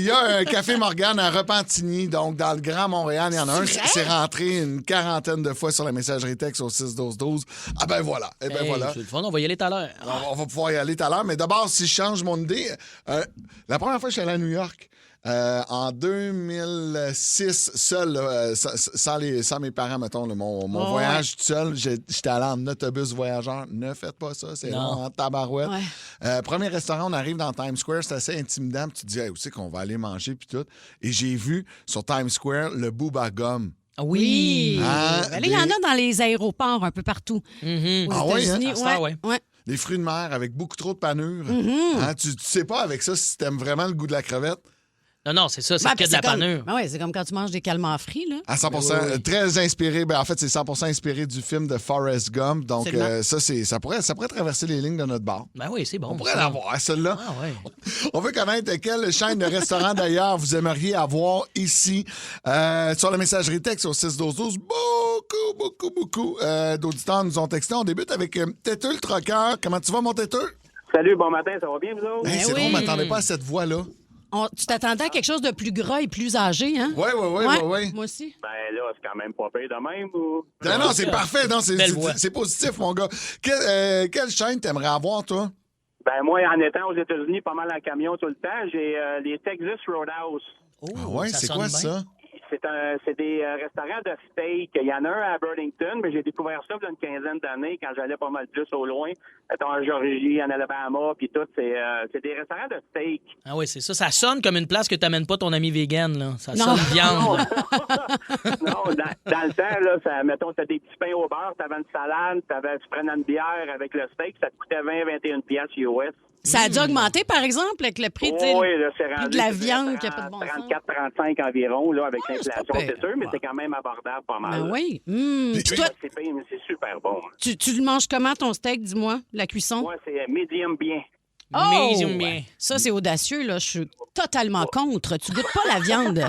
y a un café Morgane à Repentigny, donc dans le Grand Montréal. Il y en a un. C'est vrai? C'est rentré une quarantaine de fois sur la messagerie texte au 6-12-12. Ah ben voilà. Eh ben voilà. C'est le fun, on va y aller tout à l'heure. On va pouvoir y aller tout à l'heure. Mais d'abord, si je change mon idée, la première fois que je suis allé à New York, en 2006, seul, sans mes parents, mettons, mon voyage tout seul, j'étais allé en autobus voyageur. Ne faites pas ça, c'est long en tabarouette. Ouais. Premier restaurant, on arrive dans Times Square, c'est assez intimidant. Puis tu te dis, hey, où c'est qu'on va aller manger, puis tout. Et j'ai vu sur Times Square le Booba Gum. Oui. Ben là, il y en a dans les aéroports un peu partout. Aux États-Unis. À Star, ouais. Des fruits de mer avec beaucoup trop de panure. Tu sais pas avec ça si t'aimes vraiment le goût de la crevette. Non, c'est ça, c'est que de la panure. Ben oui, c'est comme quand tu manges des calmars frits, là. À 100%. Très inspiré. Ben, en fait, c'est 100% inspiré du film de Forrest Gump. Donc, ça pourrait traverser les lignes de notre bar. Ben oui, c'est bon. On pourrait l'avoir, celle-là. Ah, ouais. On veut connaître quelle chaîne de restaurants, d'ailleurs, vous aimeriez avoir ici. Sur la messagerie texte au 6-12-12, beaucoup d'auditeurs nous ont texté. On débute avec Téteux le troqueur. Comment tu vas, mon Téteux? Salut, bon matin, ça va bien, vous autres? Hey, c'est drôle, on m'attendait pas à cette voix-là. Tu t'attendais à quelque chose de plus gras et plus âgé, hein? Oui. Moi aussi. Ben là, c'est quand même pas payé de même, ou? Non, c'est parfait. Non, Belle voix. c'est positif, mon gars. Quelle chaîne t'aimerais avoir, toi? Ben moi, en étant aux États-Unis pas mal en camion tout le temps, j'ai les Texas Roadhouse. Ah ouais, c'est quoi ça? C'est des restaurants de steak. Il y en a un à Burlington, mais j'ai découvert ça il y a une quinzaine d'années quand j'allais pas mal plus au loin. mettons, en Georgie, en Alabama, puis tout, c'est des restaurants de steak. Ah oui, c'est ça. Ça sonne comme une place que t'amènes pas ton ami vegan, là. Ça sonne viande. Non, dans le temps, là, mettons, t'as des petits pains au beurre, t'avais une salade, tu prenais une bière avec le steak, ça te coûtait 20-21 piastres US. Ça a dû augmenter, par exemple, avec le prix, là, c'est prix rendu de la viande qui n'a pas de bon sens. 34-35 environ, là, avec l'inflation, pas c'est sûr, mais c'est quand même abordable pas mal. Ben oui. Puis toi, c'est super bon. tu le manges comment, ton steak, dis-moi, la cuisson? Moi, c'est medium bien. Medium bien. Ça, c'est audacieux, là. Je suis totalement contre. Tu goûtes pas la viande.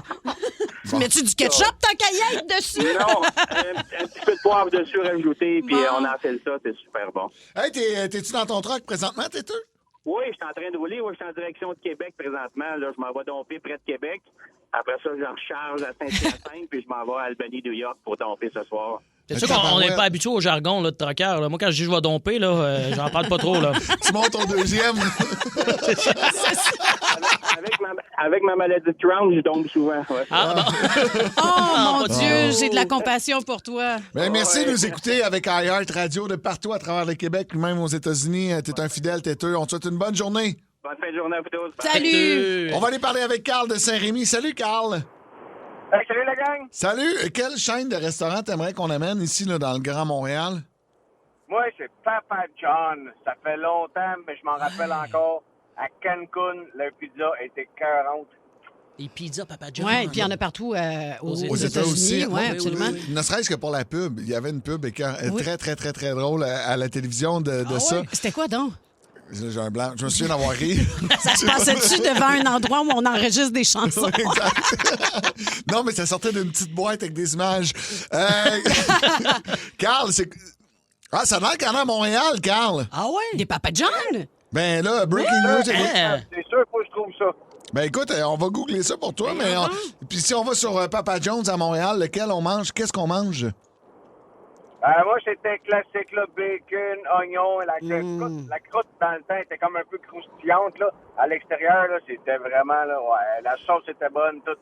Tu mets-tu du ketchup, ta caillette dessus? Non, un petit peu de poivre dessus rajouté, puis on enfile ça, c'est super bon. Hey, t'es-tu dans ton truck présentement, Téteux? Oui, je suis en train de rouler. Oui, je suis en direction de Québec présentement. Là, je m'en vais domper près de Québec. Après ça, je recharge à Saint-Hyacinthe, puis je m'en vais à Albany, New York pour domper ce soir. C'est sûr qu'on n'est pas habitué au jargon là, de trucker. Là. Moi, quand je dis je vais domper, là, j'en parle pas trop. Là. Tu montes au deuxième. Avec ma maladie de Crohn, je dompe souvent. Ouais. Oh, mon Dieu, j'ai de la compassion pour toi. Ben, merci de nous écouter avec iHeart Radio de partout à travers le Québec, même aux États-Unis. T'es un fidèle têteux. On te souhaite une bonne journée. Bonne fin de journée à vous tous. Salut! On va aller parler avec Carl de Saint-Rémy. Salut, Carl. Salut, la gang. Salut. Quelle chaîne de restaurants t'aimerais qu'on amène ici, là, dans le Grand Montréal? Moi, c'est Papa John. Ça fait longtemps, mais je m'en rappelle encore. À Cancun, leur pizza était 40. Les pizzas Papa John. Oui, puis il y en a partout aux États États-Unis. Oui, oui, absolument. oui. Ne serait-ce que pour la pub. Il y avait une pub très, très, très, très drôle à la télévision de ça. Oui? C'était quoi donc? J'ai un blanc. Je me souviens d'avoir ri. Ça se passait-tu devant un endroit où on enregistre des chansons? Oui, exact. Non, mais ça sortait d'une petite boîte avec des images. Carl, c'est... Ah, ça a l'air qu'il y en a à Montréal, Carl. Ah ouais? Des Papa John? Ben là, Breaking News... C'est sûr, faut que je trouve ça. Ben écoute, on va googler ça pour toi, mais... Puis si on va sur Papa John's à Montréal, lequel on mange? Qu'est-ce qu'on mange? Moi, c'était classique, là, bacon, oignon, la croûte, dans le temps, était comme un peu croustillante, là. À l'extérieur, là, c'était vraiment, là, ouais, la sauce était bonne, tout.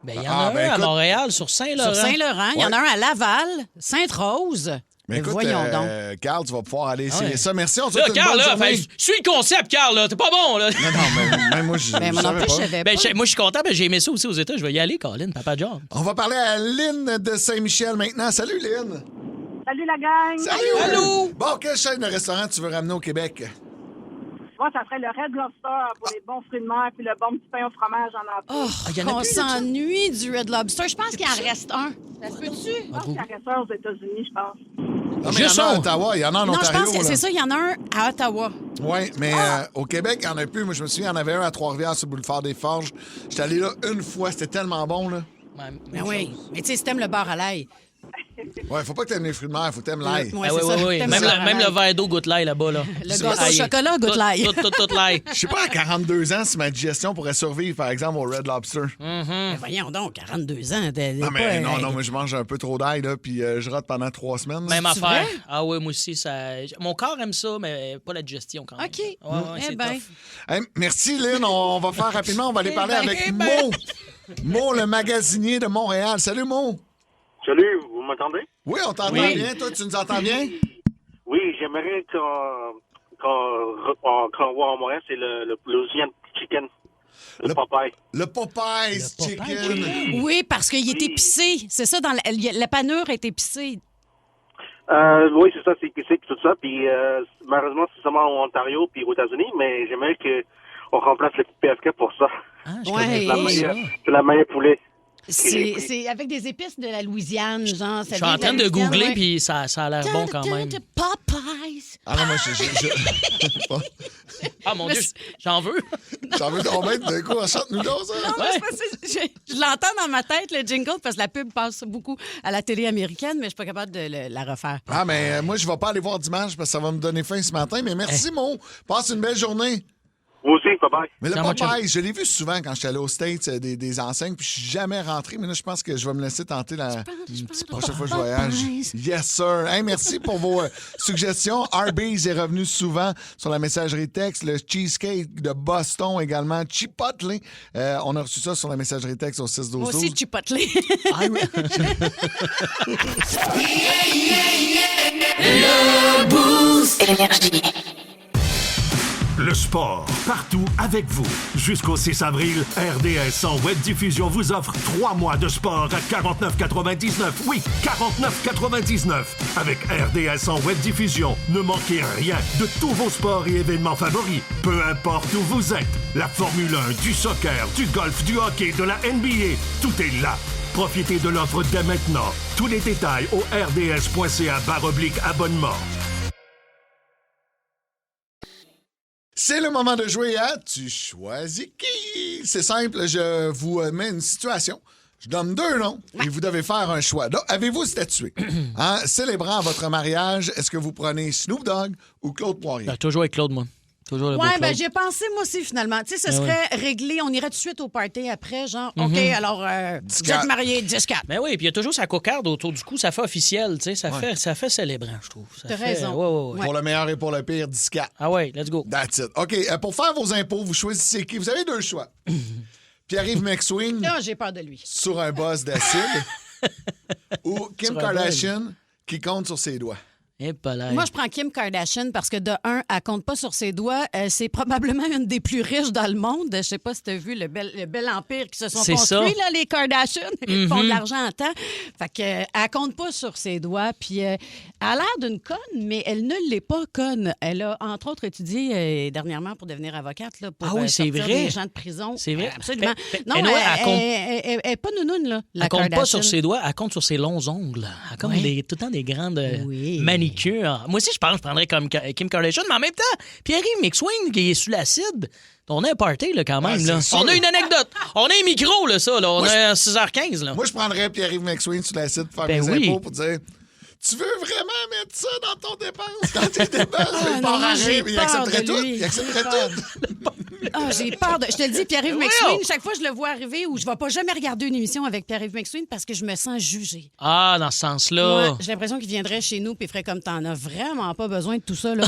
Ben, il y en a un à Montréal, sur Saint-Laurent. Sur Saint-Laurent. Il y en a un à Laval, Sainte-Rose. Mais écoute, voyons donc. Carl, tu vas pouvoir aller essayer ça. Merci, on se là, souhaite une Carl, bonne là, journée. suis le concept, Carl, là. T'es pas bon, là. Non, mais moi, je savais pas. Moi, je suis content, mais j'ai aimé ça aussi aux États. Je vais y aller, Colin, Papa John. On va parler à Lynn de Saint-Michel maintenant. Salut, Lynn. Salut, la gang. Salut. Allô. Bon, quelle chaîne de restaurant tu veux ramener au Québec? Moi, ça serait le Red Lobster pour les bons fruits de mer puis le bon petit pain au fromage en entrée. On s'ennuie du Red Lobster. Je pense qu'il en reste un. Ça se peut-tu? Je pense qu'il en reste un aux États-Unis, je pense. Non, mais il y en a à Ottawa, il y en a en Ontario. Non, je pense que là. c'est ça, il y en a un à Ottawa. Oui, mais au Québec, il n'y en a plus. Moi, je me souviens, il y en avait un à Trois-Rivières sur le boulevard des Forges. J'étais allé là une fois, c'était tellement bon, là. Mais oui, mais tu sais, si t'aimes le beurre à l'ail. Ouais, faut pas que t'aimes les fruits de mer, faut que t'aimes l'ail. Ouais, c'est ça. Oui. Même le verre d'eau goûte l'ail là-bas, là. Le gâteau au chocolat goûte l'ail. Tout l'ail. Je sais pas, à 42 ans, si ma digestion pourrait survivre, par exemple, au Red Lobster. Mais voyons donc, 42 ans. Non, mais non, mais je mange un peu trop d'ail, là, puis je rate pendant 3 semaines. Même affaire. Ah oui, moi aussi, mon corps aime ça, mais pas la digestion quand même. OK. Ouais, c'est tough. Hey, merci, Lynn. On va faire rapidement. On va aller parler avec Mo. Mo, le magasinier de Montréal. Salut, Mo. Salut, vous m'entendez? Oui, on t'entend bien. Toi, tu nous entends bien? Oui, j'aimerais qu'on voit à Montréal, c'est le Louisiana Chicken. Le Popeye. Le Popeye's Chicken. Oui, parce qu'il est épicé. C'est ça, dans la panure est épicée. Oui, c'est ça, c'est épicé et tout ça. Puis malheureusement, c'est seulement en Ontario puis aux États-Unis, mais j'aimerais qu'on remplace le PFK pour ça. C'est la meilleure poulet. C'est avec des épices de la Louisiane, genre. Je suis en train de googler, puis ça a l'air bon quand même. Popeyes. Ah non, moi, Ah mon Dieu, j'en veux. J'en veux qu'on mette de quoi? Chante-nous donc, ça. Non, je l'entends dans ma tête, le jingle, parce que la pub passe beaucoup à la télé américaine, mais je suis pas capable de la refaire. Ah, mais moi, je vais pas aller voir dimanche parce que ça va me donner faim ce matin. Mais merci, Mo. Passe une belle journée. Vous aussi, bye-bye. Mais le Popeye, je l'ai vu souvent quand j'étais allé aux States, des enseignes, puis je suis jamais rentré. Mais là, je pense que je vais me laisser tenter la prochaine fois que je voyage. Yes, sir. Hey, merci pour vos suggestions. Arby's est revenu souvent sur la messagerie texte. Le cheesecake de Boston également. Chipotle. On a reçu ça sur la messagerie texte au 6-12-12. Moi aussi, Chipotle. Ah oui. Le Boost. Énergie. Le sport, partout avec vous. Jusqu'au 6 avril, RDS en web diffusion vous offre 3 mois de sport à 49,99. Oui, 49,99. Avec RDS en web diffusion, ne manquez rien de tous vos sports et événements favoris. Peu importe où vous êtes. La Formule 1, du soccer, du golf, du hockey, de la NBA, tout est là. Profitez de l'offre dès maintenant. Tous les détails au rds.ca/abonnement. C'est le moment de jouer à Tu choisis qui? C'est simple, je vous mets une situation. Je donne 2 noms et vous devez faire un choix. Donc, avez-vous statué? Célébrant votre mariage, est-ce que vous prenez Snoop Dogg ou Claude Poirier? Ben, toujours avec Claude, moi. Toujours le beau Ouais, Claude. ben j'ai pensé, moi aussi, finalement. Tu sais, ce serait réglé. On irait tout de suite au party après, genre, OK, alors, vous êtes mariés, 10-4. Ben oui, puis il y a toujours sa cocarde autour du cou. Ça fait officiel, tu sais. Ça fait célébrant, je trouve. T'as raison. Ouais. Pour le meilleur et pour le pire, 10-4. Ah ouais, let's go. That's it. OK, pour faire vos impôts, vous choisissez qui? Vous avez 2 choix. Pierre-Yves McSween Là, j'ai peur de lui. sur un boss d'acide ou Kim Kardashian qui compte sur ses doigts. Moi, je prends Kim Kardashian parce que, de un, elle compte pas sur ses doigts. C'est probablement une des plus riches dans le monde. Je sais pas si tu as vu le bel empire qui se sont construits, là, les Kardashian. Ils font de l'argent en temps. Fait que, elle compte pas sur ses doigts. Puis, elle a l'air d'une conne, mais elle ne l'est pas conne. Elle a, entre autres, étudié dernièrement pour devenir avocate, là, pour sortir des gens de prison. C'est vrai. Absolument. Non, elle est pas nounoune, là, la Elle compte Kardashian. pas sur ses doigts, elle compte sur ses longs ongles. Elle a comme tout le temps des grandes manicures. Moi aussi, je pense que je prendrais comme Kim Kardashian, mais en même temps, Pierre-Yves McSween, qui est sous l'acide, on a un party là, quand même. Là. On a une anecdote. On a un micro, là, ça. Là. On a 6h15. Là. Moi, je prendrais Pierre-Yves McSween sur l'acide pour faire mes impôts pour dire... Tu veux vraiment mettre ça dans ton dépense? Dans tes dépenses? Il accepterait tout. Il accepterait tout. J'ai peur de... Je te le dis, Pierre-Yves McSween, chaque fois que je le vois arriver ou je ne vais pas jamais regarder une émission avec Pierre-Yves McSween parce que je me sens jugée. Ah, dans ce sens-là. Ouais, j'ai l'impression qu'il viendrait chez nous et ferait comme t'en as vraiment pas besoin de tout ça. Là.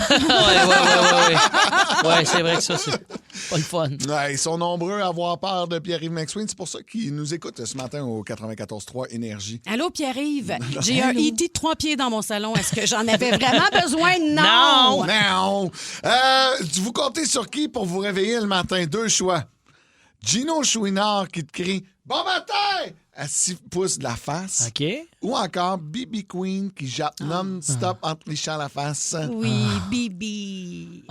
Ouais, c'est vrai que ça, c'est pas le fun. Ouais, ils sont nombreux à avoir peur de Pierre-Yves McSween. C'est pour ça qu'ils nous écoutent ce matin au 94.3 Énergie. Allô, Pierre-Yves? J'ai un E.T. de 3 pieds dans mon salon. Est-ce que j'en avais vraiment besoin? Non! Non! Vous comptez sur qui pour vous réveiller le matin? 2 choix. Gino Chouinard qui te crie « Bon matin! » à 6 pouces de la face. OK. Ou encore Bibi Queen qui jappe non-stop en te lichant la face. Oui, Bibi.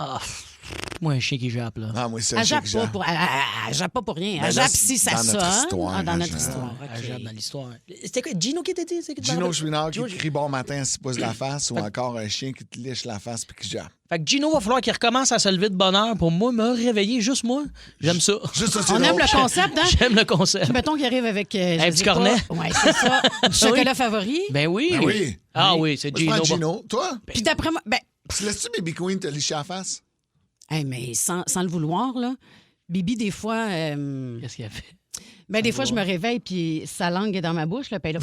Moi, un chien qui jappe, là. Ah, moi, c'est un chien qui jappe. Elle jappe pas pour rien. Ben Elle là, jappe si ça sonne. Dans notre histoire. Elle jappe dans l'histoire. C'était quoi? Gino qui était? Gino Chouinard qui te crie « Bon matin » à 6 pouces de la face. Ou encore un chien qui te liche la face puis qui jappe. Fait que Gino va falloir qu'il recommence à se lever de bonne heure pour moi, me réveiller, juste moi. J'aime ça. Juste ça, c'est On aime le concept, hein? J'aime le concept. Mettons qu'il arrive avec... un petit cornet. Oui, c'est ça. Chocolat favori. Ben oui. Ah oui, c'est Gino. Moi, je prends Gino. Toi? Puis d'après moi... Tu laisses-tu Bibi Queen te licher la face? Hey, mais sans le vouloir, là. Bibi, des fois... Qu'est-ce qu'il a fait? Ben, des fois, je me réveille, puis sa langue est dans ma bouche, là, puis là...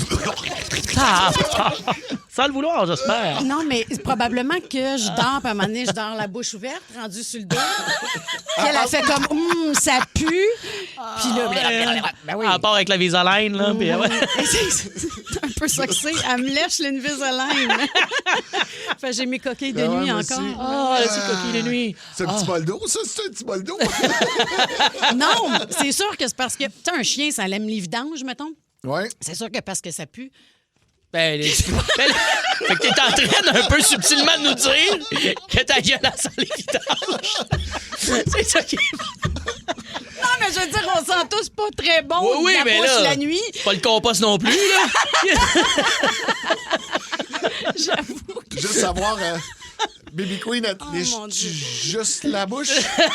Sans le vouloir, j'espère. Non, mais probablement que je dors, puis à un moment donné, je dors la bouche ouverte, rendue sur le dos. Puis elle a fait comme, ça pue. Puis là, ben oui. À part avec la Visaline, là. Puis, ouais. C'est un peu ça que c'est. Elle me lèche l'Invisalign. Fait j'ai mes coquilles de nuit encore. Ah, c'est coquilles de nuit. C'est un petit bol d'eau, ça? C'est un petit bol d'eau? Non, c'est sûr que c'est parce que, tu sais, un chien, ça aime les vidanges, mettons. Oui. C'est sûr que parce que ça pue. Fait que t'es en train d'un peu subtilement de nous dire que ta gueule a sent les vidanges. C'est ça qui est... Non, mais je veux dire, on sent tous pas très bon oui, de la mais bouche là, la nuit. C'est pas le compost non plus, là. J'avoue. Juste savoir... Baby Queen, elle te liche juste la bouche?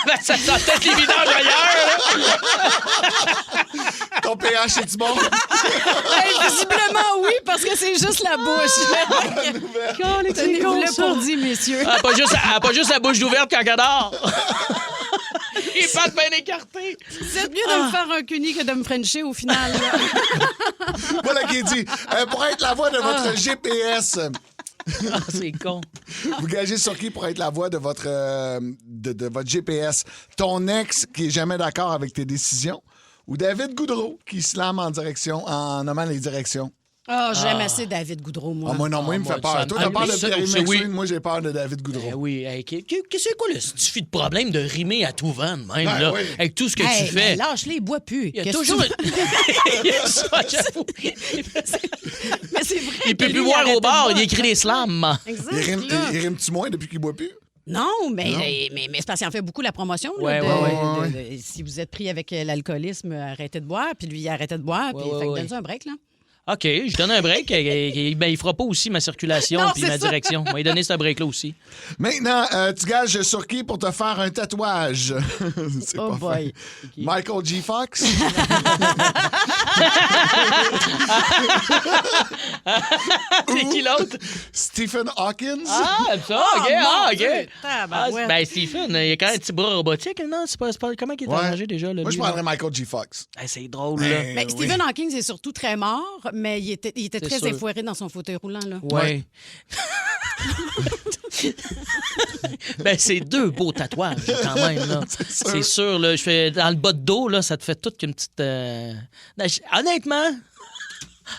Ben, ça sent peut-être les vidanges ailleurs, là. Ton pH est-tu bon? Visiblement, oui, parce que c'est juste la bouche. Tenez-vous-le pour dit, messieurs. Elle a pas juste la bouche ouverte quand elle dort. Les pattes bien écartées. C'est mieux de me faire un cuni que de me frencher au final. Voilà qui est dit. Pour être la voix de votre GPS... c'est con. Vous gagez sur qui pour être la voix de votre, de votre GPS? Ton ex qui est jamais d'accord avec tes décisions ou David Goudreau qui se lame en nommant les directions? J'aime assez David Goudreau, moi. Moi, il me fait peur. Toi, t'as peur de Pierre McSween, oui. moi, j'ai peur de David Goudreau. Oui, c'est quoi le stifi de problème de rimer à tout vent, de même, là, oui. avec tout ce que tu fais? Lâche-les, bois plus. Il y a toujours... Il y a ça, j'avoue. Mais c'est vrai. Il peut plus boire au bar, il écrit des slams. Exact. Il rime-tu moins depuis qu'il boit plus? Non, mais c'est parce qu'il en fait beaucoup la promotion. Là, si vous êtes pris avec l'alcoolisme, arrêtez de boire. Puis lui, il a arrêté de boire. Puis donne-lui un break, là. OK, je donne un break. Il fera pas aussi ma circulation puis ma direction. Moi, il donner ce break-là aussi. Maintenant, tu gages sur qui pour te faire un tatouage? C'est pas boy. Fin. Michael G. Fox? C'est qui l'autre? Stephen Hawking? Ça, OK. Ben, Stephen, il a quand même un petit bras robotique, non? C'est pas comment il est arrangé déjà? Moi, je prendrais Michael G. Fox. C'est drôle, là. Ben, Stephen Hawking, c'est surtout très mort, mais il était très effoiré dans son fauteuil roulant, là. Ouais. Ben, c'est 2 beaux tatouages, quand même, là. C'est sûr, là. Je fais dans le bas de dos, là, ça te fait toute une petite... Honnêtement...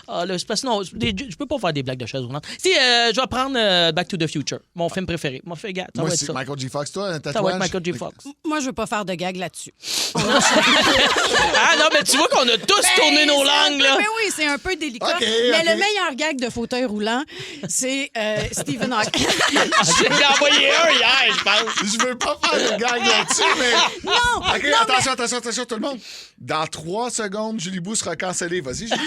là, c'est parce que non, je peux pas faire des blagues de chaise roulante. Si, je vais prendre Back to the Future, mon film préféré. Moi, c'est Michael G. Fox, toi, un tatouage? Ça va être Michael G. Fox. Moi, je veux pas faire de gag là-dessus. Non, mais tu vois qu'on a tous tourné nos langues, là. Mais oui, c'est un peu délicat. Mais le meilleur gag de fauteuil roulant, c'est Stephen Hawking. J'ai envoyé un hier, je pense. Je veux pas faire de gag là-dessus, mais... Non! OK, attention, tout le monde. Dans 3 secondes, Julie Bou sera cancellée. Vas-y, Julie.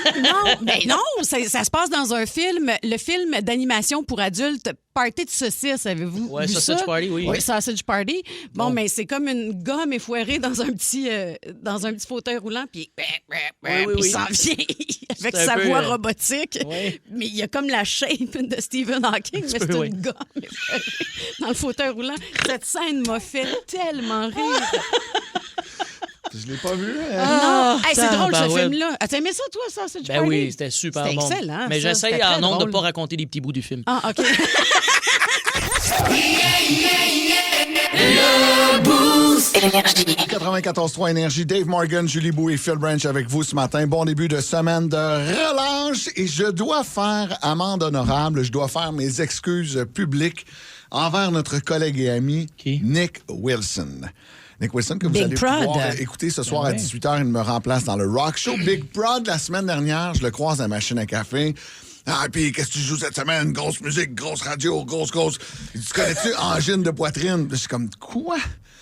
Non, ça se passe dans un film, le film d'animation pour adultes, Party de saucisse, avez-vous vu ça? Sausage Party, oui. Oui, Sausage Party. Bon, mais c'est comme une gomme effoirée dans un petit fauteuil roulant, puis il s'en vient avec sa voix robotique. Oui. Mais il y a comme la shape de Stephen Hawking, mais c'est une gomme effoirée dans le fauteuil roulant. Cette scène m'a fait tellement rire. Je l'ai pas vu. Non. Hey, c'est drôle, ce film-là. As-tu aimé ça, toi, Sausage Party? Ben oui, c'était super bon. C'était excellent. Mais j'essaye en nombre de ne pas raconter des petits bouts du film. Ah, OK. Le Boost. Énergie. 94.3 Énergie. Dave Morgan, Julie Bou et Phil Branch avec vous ce matin. Bon début de semaine de relâche. Et je dois faire amende honorable. Je dois faire mes excuses publiques envers notre collègue et ami Nick Wilson. Nick Wilson, que vous allez pouvoir écouter ce soir à 18h, il me remplace dans le Rock Show. Big Prod, la semaine dernière, je le croise à la machine à café. Ah, puis qu'est-ce que tu joues cette semaine? Grosse musique, grosse radio, grosse. Tu connais-tu Angine de poitrine? Je suis comme, quoi?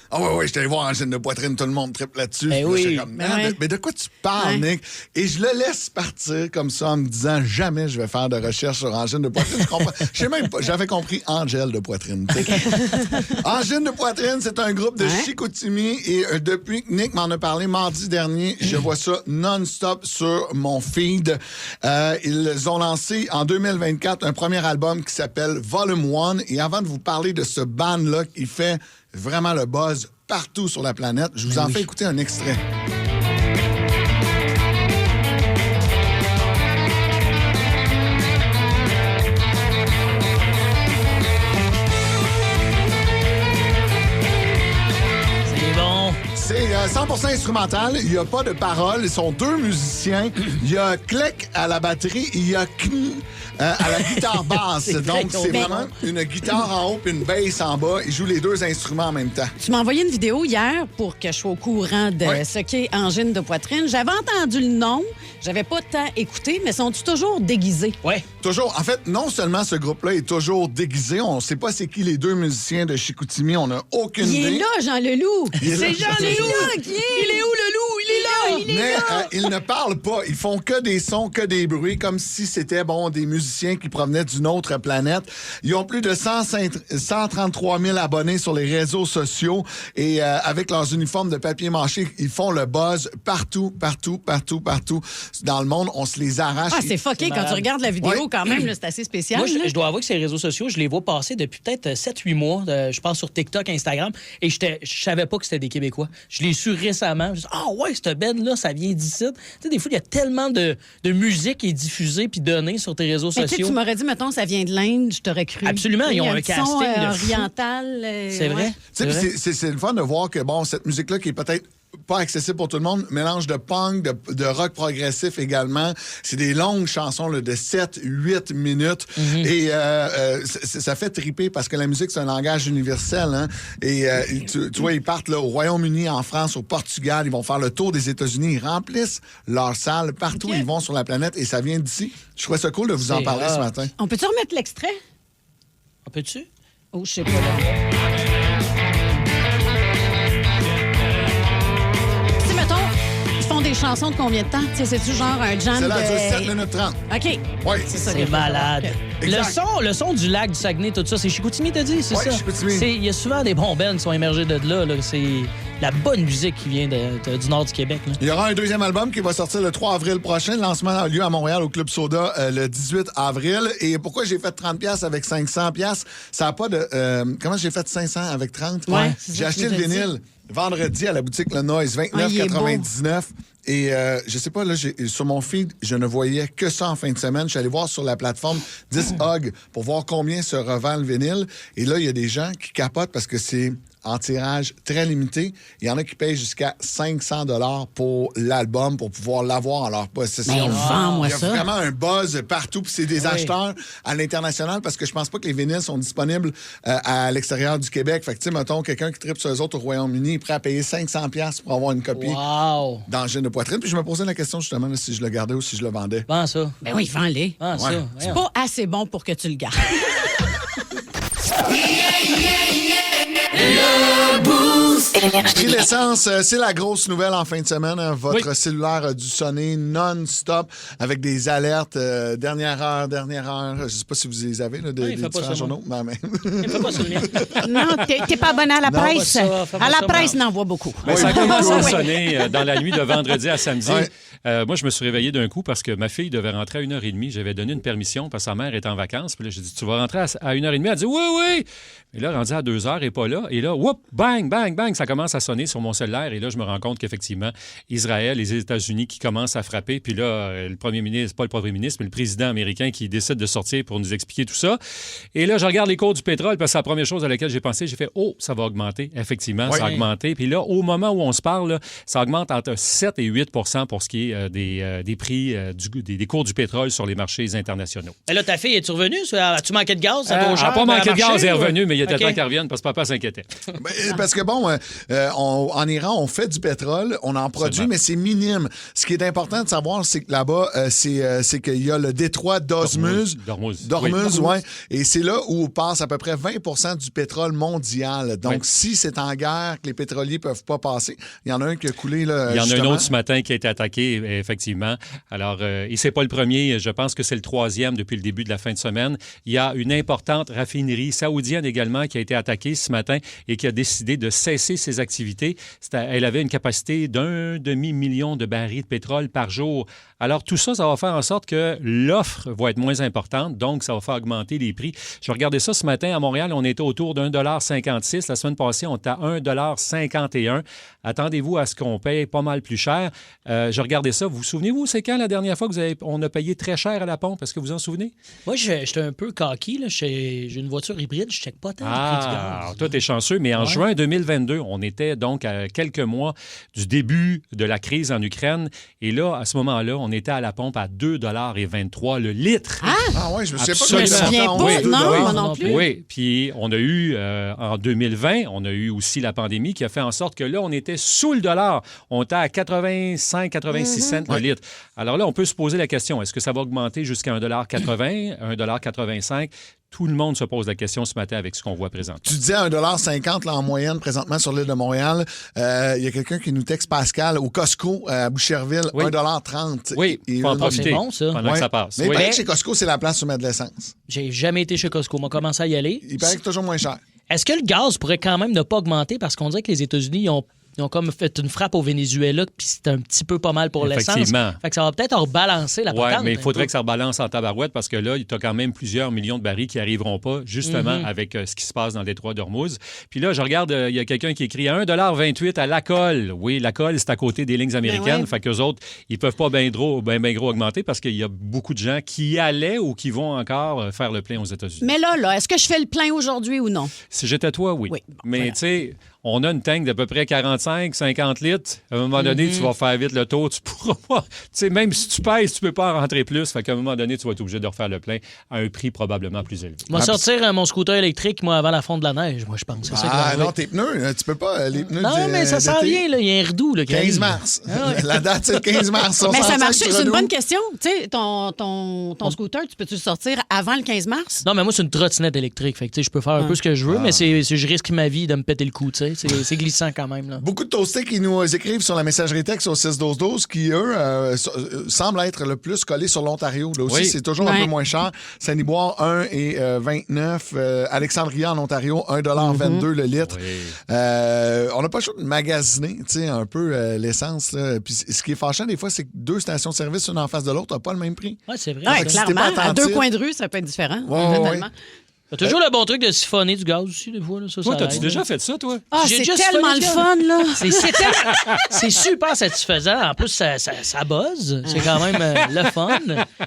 Ah ouais, je suis allé voir Angine de poitrine, tout le monde triple là-dessus. Oui. Comme, mais de quoi tu parles, Nick? Et je le laisse partir comme ça en me disant, jamais je vais faire de recherche sur Angine de poitrine. Je sais même pas, j'avais compris Angèle de poitrine. Angine de poitrine, c'est un groupe de Chicoutimi et depuis que Nick m'en a parlé mardi dernier, je vois ça non-stop sur mon feed. Ils ont lancé en 2024 un premier album qui s'appelle Volume 1. Et avant de vous parler de ce band-là qui fait vraiment le buzz partout sur la planète, je vous en fais écouter un extrait. C'est 100% instrumental. Il n'y a pas de paroles. Ils sont 2 musiciens. Il y a Kleck à la batterie. Il y a Kn à la guitare basse. Donc, c'est vraiment une guitare en haut et une bass en bas. Ils jouent les 2 instruments en même temps. Tu m'as envoyé une vidéo hier pour que je sois au courant de ce qu'est Angine de poitrine. J'avais entendu le nom. J'avais pas tant écouté, mais sont-ils toujours déguisés? Oui. Toujours. En fait, non seulement ce groupe-là est toujours déguisé, on ne sait pas c'est qui les 2 musiciens de Chicoutimi. On n'a aucune idée. Il est là, Jean Leloup. C'est Jean Leloup. Il est où, le loup? Il est là. Mais ils ne parlent pas. Ils font que des sons, que des bruits, comme si c'était des musiciens qui provenaient d'une autre planète. Ils ont plus de 133 000 abonnés sur les réseaux sociaux et avec leurs uniformes de papier mâché, ils font le buzz partout dans le monde. On se les arrache. Ah, c'est fucké quand tu regardes la vidéo quand même. C'est assez spécial. Moi, je dois avouer que ces réseaux sociaux, je les vois passer depuis peut-être 7-8 mois. Je pense sur TikTok, Instagram, et je savais pas que c'était des Québécois. Je l'ai su récemment. Je dis, cette band-là, ça vient d'ici. Tu sais, des fois, il y a tellement de musique qui est diffusée puis donnée sur tes réseaux sociaux. Tu m'aurais dit, mettons, ça vient de l'Inde, je t'aurais cru. Absolument, ils ont un casting oriental. C'est vrai. C'est le fun de voir que, cette musique-là qui est peut-être pas accessible pour tout le monde. Mélange de punk, de rock progressif également. C'est des longues chansons là, de 7-8 minutes. Et ça fait triper parce que la musique, c'est un langage universel. Hein? Et tu vois, ils partent là, au Royaume-Uni, en France, au Portugal. Ils vont faire le tour des États-Unis. Ils remplissent leurs salles partout où ils vont sur la planète. Et ça vient d'ici. Je trouvais ça cool de vous en parler ce matin. On peut-tu remettre l'extrait? On peut-tu? Oh, je sais pas. Là. Des chansons de combien de temps? C'est-tu genre un jam de... C'est là, 7 minutes 30. OK. Oui. C'est malade. Le son du lac du Saguenay, tout ça, c'est Chicoutimi, t'as dit? C'est ça? Chicoutimi. Il y a souvent des bons bands qui sont émergés de là. C'est la bonne musique qui vient du nord du Québec. Là. Il y aura un deuxième album qui va sortir le 3 avril prochain. Le lancement a lieu à Montréal au Club Soda le 18 avril. Et pourquoi j'ai fait 30$ avec 500$? Ça n'a pas de... comment j'ai fait 500 avec 30$? Ouais, j'ai acheté le vinyle vendredi à la boutique Le Noise, 29,99$. Et je sais pas, là, sur mon feed, je ne voyais que ça en fin de semaine. Je suis allé voir sur la plateforme Discog pour voir combien se revend le vinyle. Et là, il y a des gens qui capotent parce que c'est en tirage très limité. Il y en a qui payent jusqu'à 500$ pour l'album pour pouvoir l'avoir en leur possession. Ben, vends-moi il y a ça. vraiment un buzz partout. Puis c'est des acheteurs à l'international parce que je pense pas que les vinyles sont disponibles à l'extérieur du Québec. Fait que, tu sais, mettons, quelqu'un qui tripe sur eux autres au Royaume-Uni est prêt à payer 500$ pour avoir une copie d'Angine de poitrine. Puis je me posais la question justement là, si je le gardais ou si je le vendais. Vends ça. Ben oui, vends-les. Vends ça. C'est pas assez bon pour que tu le gardes. Prix l'essence, c'est la grosse nouvelle en fin de semaine. Hein. Votre cellulaire a dû sonner non-stop avec des alertes dernière heure. Je sais pas si vous les avez, là, des différents journaux. Non, mais... Fais pas ça, le mien. Non, t'es pas abonné à la presse. Fais pas À la ça, presse, n'en voit beaucoup. Ben, ça a commencé à sonner dans la nuit de vendredi à samedi. Moi, je me suis réveillé d'un coup parce que ma fille devait rentrer à 1h30. J'avais donné une permission parce que sa mère était en vacances. Puis là, j'ai dit, tu vas rentrer à 1h30? Elle dit, oui. Et là, rendu à 2h, elle n'est pas là. Et là, whoop, bang, bang, bang, ça commence à sonner sur mon cellulaire. Et là, je me rends compte qu'effectivement, Israël, les États-Unis qui commencent à frapper. Puis là, le premier ministre, pas le premier ministre, mais le président américain qui décide de sortir pour nous expliquer tout ça. Et là, je regarde les cours du pétrole parce que c'est la première chose à laquelle j'ai pensé. J'ai fait, ça va augmenter. Effectivement, ça a augmenté. Puis là, au moment où on se parle, là, ça augmente entre 7 et 8 % pour ce qui est des prix des cours du pétrole sur les marchés internationaux. Et là, ta fille, es-tu revenue? As-tu manqué de gaz? Elle n'a pas manqué de gaz, elle est revenue, mais il était temps qu'elle revienne parce que papa s'inquiétait. Parce que bon, en Iran, on fait du pétrole, on en produit, mais c'est minime. Ce qui est important de savoir, c'est que là-bas, c'est qu'il y a le détroit d'Ormuz. D'Ormuz, oui. Et c'est là où passe à peu près 20 % du pétrole mondial. Donc, si c'est en guerre que les pétroliers ne peuvent pas passer, il y en a un qui a coulé. Là, il y en a un autre ce matin qui a été attaqué, effectivement. Alors, et c'est pas le premier, je pense que c'est le troisième depuis le début de la fin de semaine. Il y a une importante raffinerie saoudienne également qui a été attaquée ce matin et qui a décidé de cesser ses activités. Elle avait une capacité d'1 demi-million de barils de pétrole par jour. Alors, tout ça, ça va faire en sorte que l'offre va être moins importante, donc ça va faire augmenter les prix. Je regardais ça ce matin à Montréal, on était autour de 1,56 $. La semaine passée, on était à 1,51 $. Attendez-vous à ce qu'on paye pas mal plus cher. Je regardais ça. Vous souvenez-vous, c'est quand la dernière fois que on a payé très cher à la pompe? Est-ce que vous en souvenez? Moi, j'étais un peu coquille. J'ai une voiture hybride, je ne check pas tant le prix du gaz. Toi, t'es chanceux, mais en juin 2022, on était donc à quelques mois du début de la crise en Ukraine. Et là, à ce moment-là, on était à la pompe à 2,23 $ le litre. Ah oui, je me souviens pas que ça vient pas. Non, moi non plus. Oui, puis on a eu, en 2020, on a eu aussi la pandémie qui a fait en sorte que là, on était sous le dollar. On était à 85-86 cents le litre. Alors là, on peut se poser la question, est-ce que ça va augmenter jusqu'à 1,80 $, 1,85 $? Tout le monde se pose la question ce matin avec ce qu'on voit présentement. Tu disais 1,50 $ en moyenne présentement sur l'île de Montréal. Il y a quelqu'un qui nous texte, Pascal, au Costco à Boucherville, 1,30 $. Oui, il faut en profiter bon, ça. pendant que ça passe. Mais il paraît que chez Costco, c'est la place où mettre de l'essence. J'ai jamais été chez Costco. On a commencé à y aller. Il paraît que c'est toujours moins cher. Est-ce que le gaz pourrait quand même ne pas augmenter? Parce qu'on dirait que les États-Unis, ils ont comme fait une frappe au Venezuela, puis c'est un petit peu pas mal pour l'essence. Effectivement. Fait que ça va peut-être rebalancer la patente. Oui, mais il faudrait que ça rebalance en tabarouette parce que là, il y a quand même plusieurs millions de barils qui n'arriveront pas, justement, avec ce qui se passe dans le détroit d'Ormuz. Puis là, je regarde, il y a quelqu'un qui écrit à 1,28 $ à Lacolle. Oui, Lacolle, c'est à côté des lignes américaines. Fait qu'eux autres, ils peuvent pas bien gros augmenter parce qu'il y a beaucoup de gens qui y allaient ou qui vont encore faire le plein aux États-Unis. Mais là, est-ce que je fais le plein aujourd'hui ou non? Si j'étais toi, oui. Mais tu sais... On a une tank d'à peu près 45-50 litres. À un moment donné, tu vas faire vite le tour. Tu pourras pas... Tu sais, même si tu pèses, tu peux pas en rentrer plus. Fait qu'à un moment donné, tu vas être obligé de refaire le plein à un prix probablement plus élevé. Je vais sortir mon scooter électrique, moi, avant la fonte de la neige, moi, je pense. Non, tes pneus, tu peux pas. Les pneus non, mais ça s'en vient, là. Il y a un redoux, là. 15 mars. La date, c'est le 15 mars. Mais ça marche. C'est une bonne question. Tu sais, ton scooter, tu peux-tu le sortir avant le 15 mars? Non, mais moi, c'est une trottinette électrique. Fait que, tu sais, je peux faire un peu ce que je veux, mais je risque ma vie de me péter le cou, tu sais. C'est glissant quand même. Là. Beaucoup de toastés qui nous écrivent sur la messagerie texte au 6-12-12 qui, eux, semblent être le plus collés sur l'Ontario. Là aussi, c'est toujours un peu moins cher. Saint-Niboire, 1,29 Alexandria, en Ontario, 1,22 le litre. On n'a pas le choix de magasiner un peu l'essence. Là. Puis ce qui est fâchant, des fois, c'est que 2 stations-service, une en face de l'autre, n'ont pas le même prix. Oui, c'est vrai. Ouais, clairement, à 2 coins de rue, ça peut être différent. T'as toujours le bon truc de siphonner du gaz aussi, des fois. Là. Ça, toi, t'as-tu déjà fait ça, toi? Ah, c'est tellement le fun, là! C'est super satisfaisant. En plus, ça buzz. C'est quand même le fun.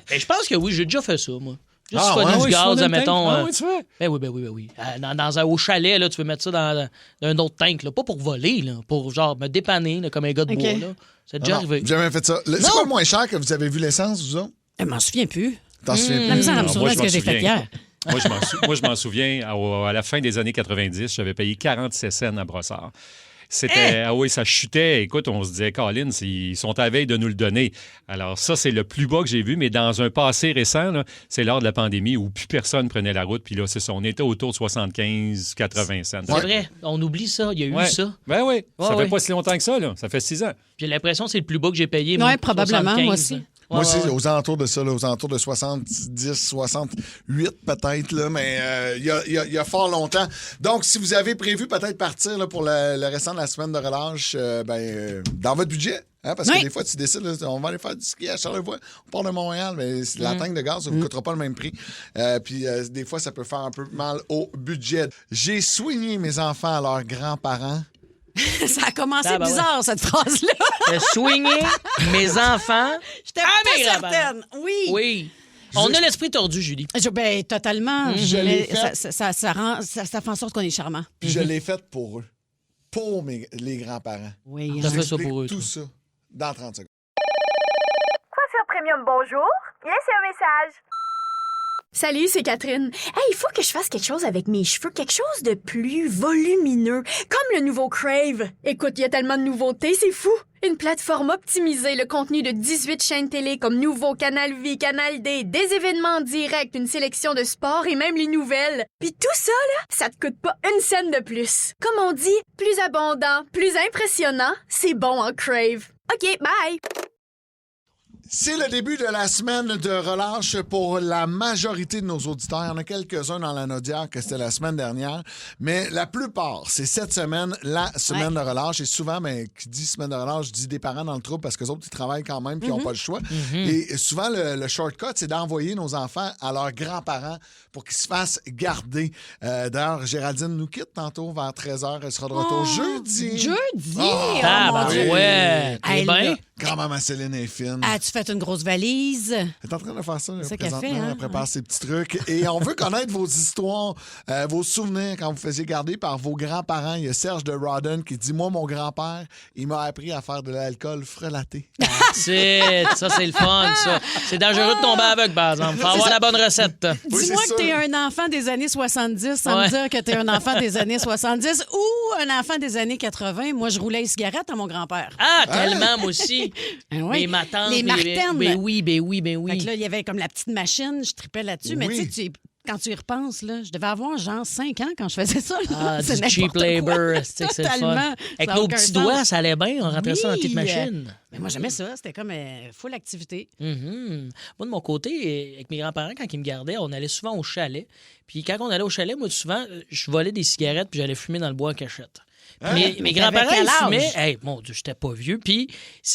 Et je pense que oui, j'ai déjà fait ça, moi. Juste siphonner du gaz, admettons. Oui, tu fais? Ben oui. Au chalet, là, tu peux mettre ça dans un autre tank, là. Pas pour voler, là. Pour, genre, me dépanner, là, comme un gars de bois, là. C'est déjà arrivé. J'ai jamais fait ça. C'est quoi le moins cher que vous avez vu l'essence, vous autres? Je m'en souviens plus. T'en souviens plus? La misère à me souvenir ce que j'ai fait hier. Moi, je m'en souviens, à la fin des années 90, j'avais payé 47 cents à Brossard. C'était, ça chutait. Écoute, on se disait, Colin, ils sont à la veille de nous le donner. Alors ça, c'est le plus bas que j'ai vu, mais dans un passé récent, là, c'est lors de la pandémie où plus personne prenait la route. Puis là, c'est ça, on était autour de 75-80 cents. C'est vrai, on oublie ça, il y a eu ça. Ben oui, ça fait pas si longtemps que ça, là. Ça fait 6 ans. J'ai l'impression que c'est le plus bas que j'ai payé. Oui, probablement, 75. moi aussi. Moi aussi, aux alentours de ça, aux alentours de 70, 68 peut-être, là, mais il y a fort longtemps. Donc, si vous avez prévu peut-être partir là, pour le restant de la semaine de relâche, dans votre budget, hein, parce que des fois, tu décides, là, on va aller faire du ski à Charlevoix, on part de Montréal, mais la tank de gaz, ça ne vous coûtera pas le même prix. Puis des fois, ça peut faire un peu mal au budget. J'ai soigné mes enfants à leurs grands-parents. Ça a commencé bizarre, cette phrase-là. J'ai soigné mes enfants. J'étais pas certaine. Oui. On a l'esprit tordu, Julie. Ben, totalement. Ça fait en sorte qu'on est charmant. Puis je l'ai fait pour eux. Pour les grands-parents. Oui. T'as fait ça pour eux. Tout ça dans 30 secondes. Coiffure Premium, bonjour. Laissez un message. Salut, c'est Catherine. Hey, il faut que je fasse quelque chose avec mes cheveux, quelque chose de plus volumineux, comme le nouveau Crave. Écoute, il y a tellement de nouveautés, c'est fou. Une plateforme optimisée, le contenu de 18 chaînes télé comme Nouveau, Canal Vie, Canal D, des événements en direct, une sélection de sports et même les nouvelles. Puis tout ça, là, ça te coûte pas une scène de plus. Comme on dit, plus abondant, plus impressionnant, c'est bon en Crave. OK, bye! C'est le début de la semaine de relâche pour la majorité de nos auditeurs. Il y en a quelques-uns dans la Naudière que c'était la semaine dernière, mais la plupart, c'est cette semaine, la semaine de relâche. Et souvent, qui dit semaine de relâche, dit des parents dans le trouble parce qu'eux autres, ils travaillent quand même puis ils n'ont pas le choix. Et souvent, le shortcut, c'est d'envoyer nos enfants à leurs grands-parents pour qu'ils se fassent garder. D'ailleurs, Géraldine nous quitte tantôt vers 13h. Elle sera de retour jeudi. Jeudi? Mon Dieu. Ouais. Hey, bien. Grand-maman Céline est fine. As-tu fait une grosse valise? Elle est en train de faire ça, là, présentement. Fait, hein? Elle prépare ses petits trucs. Et on veut connaître vos histoires, vos souvenirs quand vous faisiez garder par vos grands-parents. Il y a Serge de Rawdon qui dit « Moi, mon grand-père, il m'a appris à faire de l'alcool frelaté. » Ça, c'est le fun, ça. C'est dangereux de tomber aveugle, par exemple. Faut avoir la bonne recette. Dis-moi que t'es un enfant des années 70 sans me dire que t'es un enfant des années 70 ou un enfant des années 80. Moi, je roulais les cigarettes à mon grand-père. Ah, tellement, moi aussi. Oui. Ma tante, les martaines. Ben oui. Fait que là, il y avait comme la petite machine, je tripais là-dessus. Mais tu sais, quand tu y repenses, là, je devais avoir genre 5 ans quand je faisais ça. Là. C'est du cheap labor. C'est le fun. Avec nos petits doigts, ça allait bien. On rentrait ça dans la petite machine. Mais moi, j'aimais ça. C'était comme full activité. Moi, de mon côté, avec mes grands-parents, quand ils me gardaient, on allait souvent au chalet. Puis quand on allait au chalet, moi, souvent, je volais des cigarettes puis j'allais fumer dans le bois en cachette. Mes grands-parents, ils fumaient. Hey, mon Dieu, j'étais pas vieux. Puis,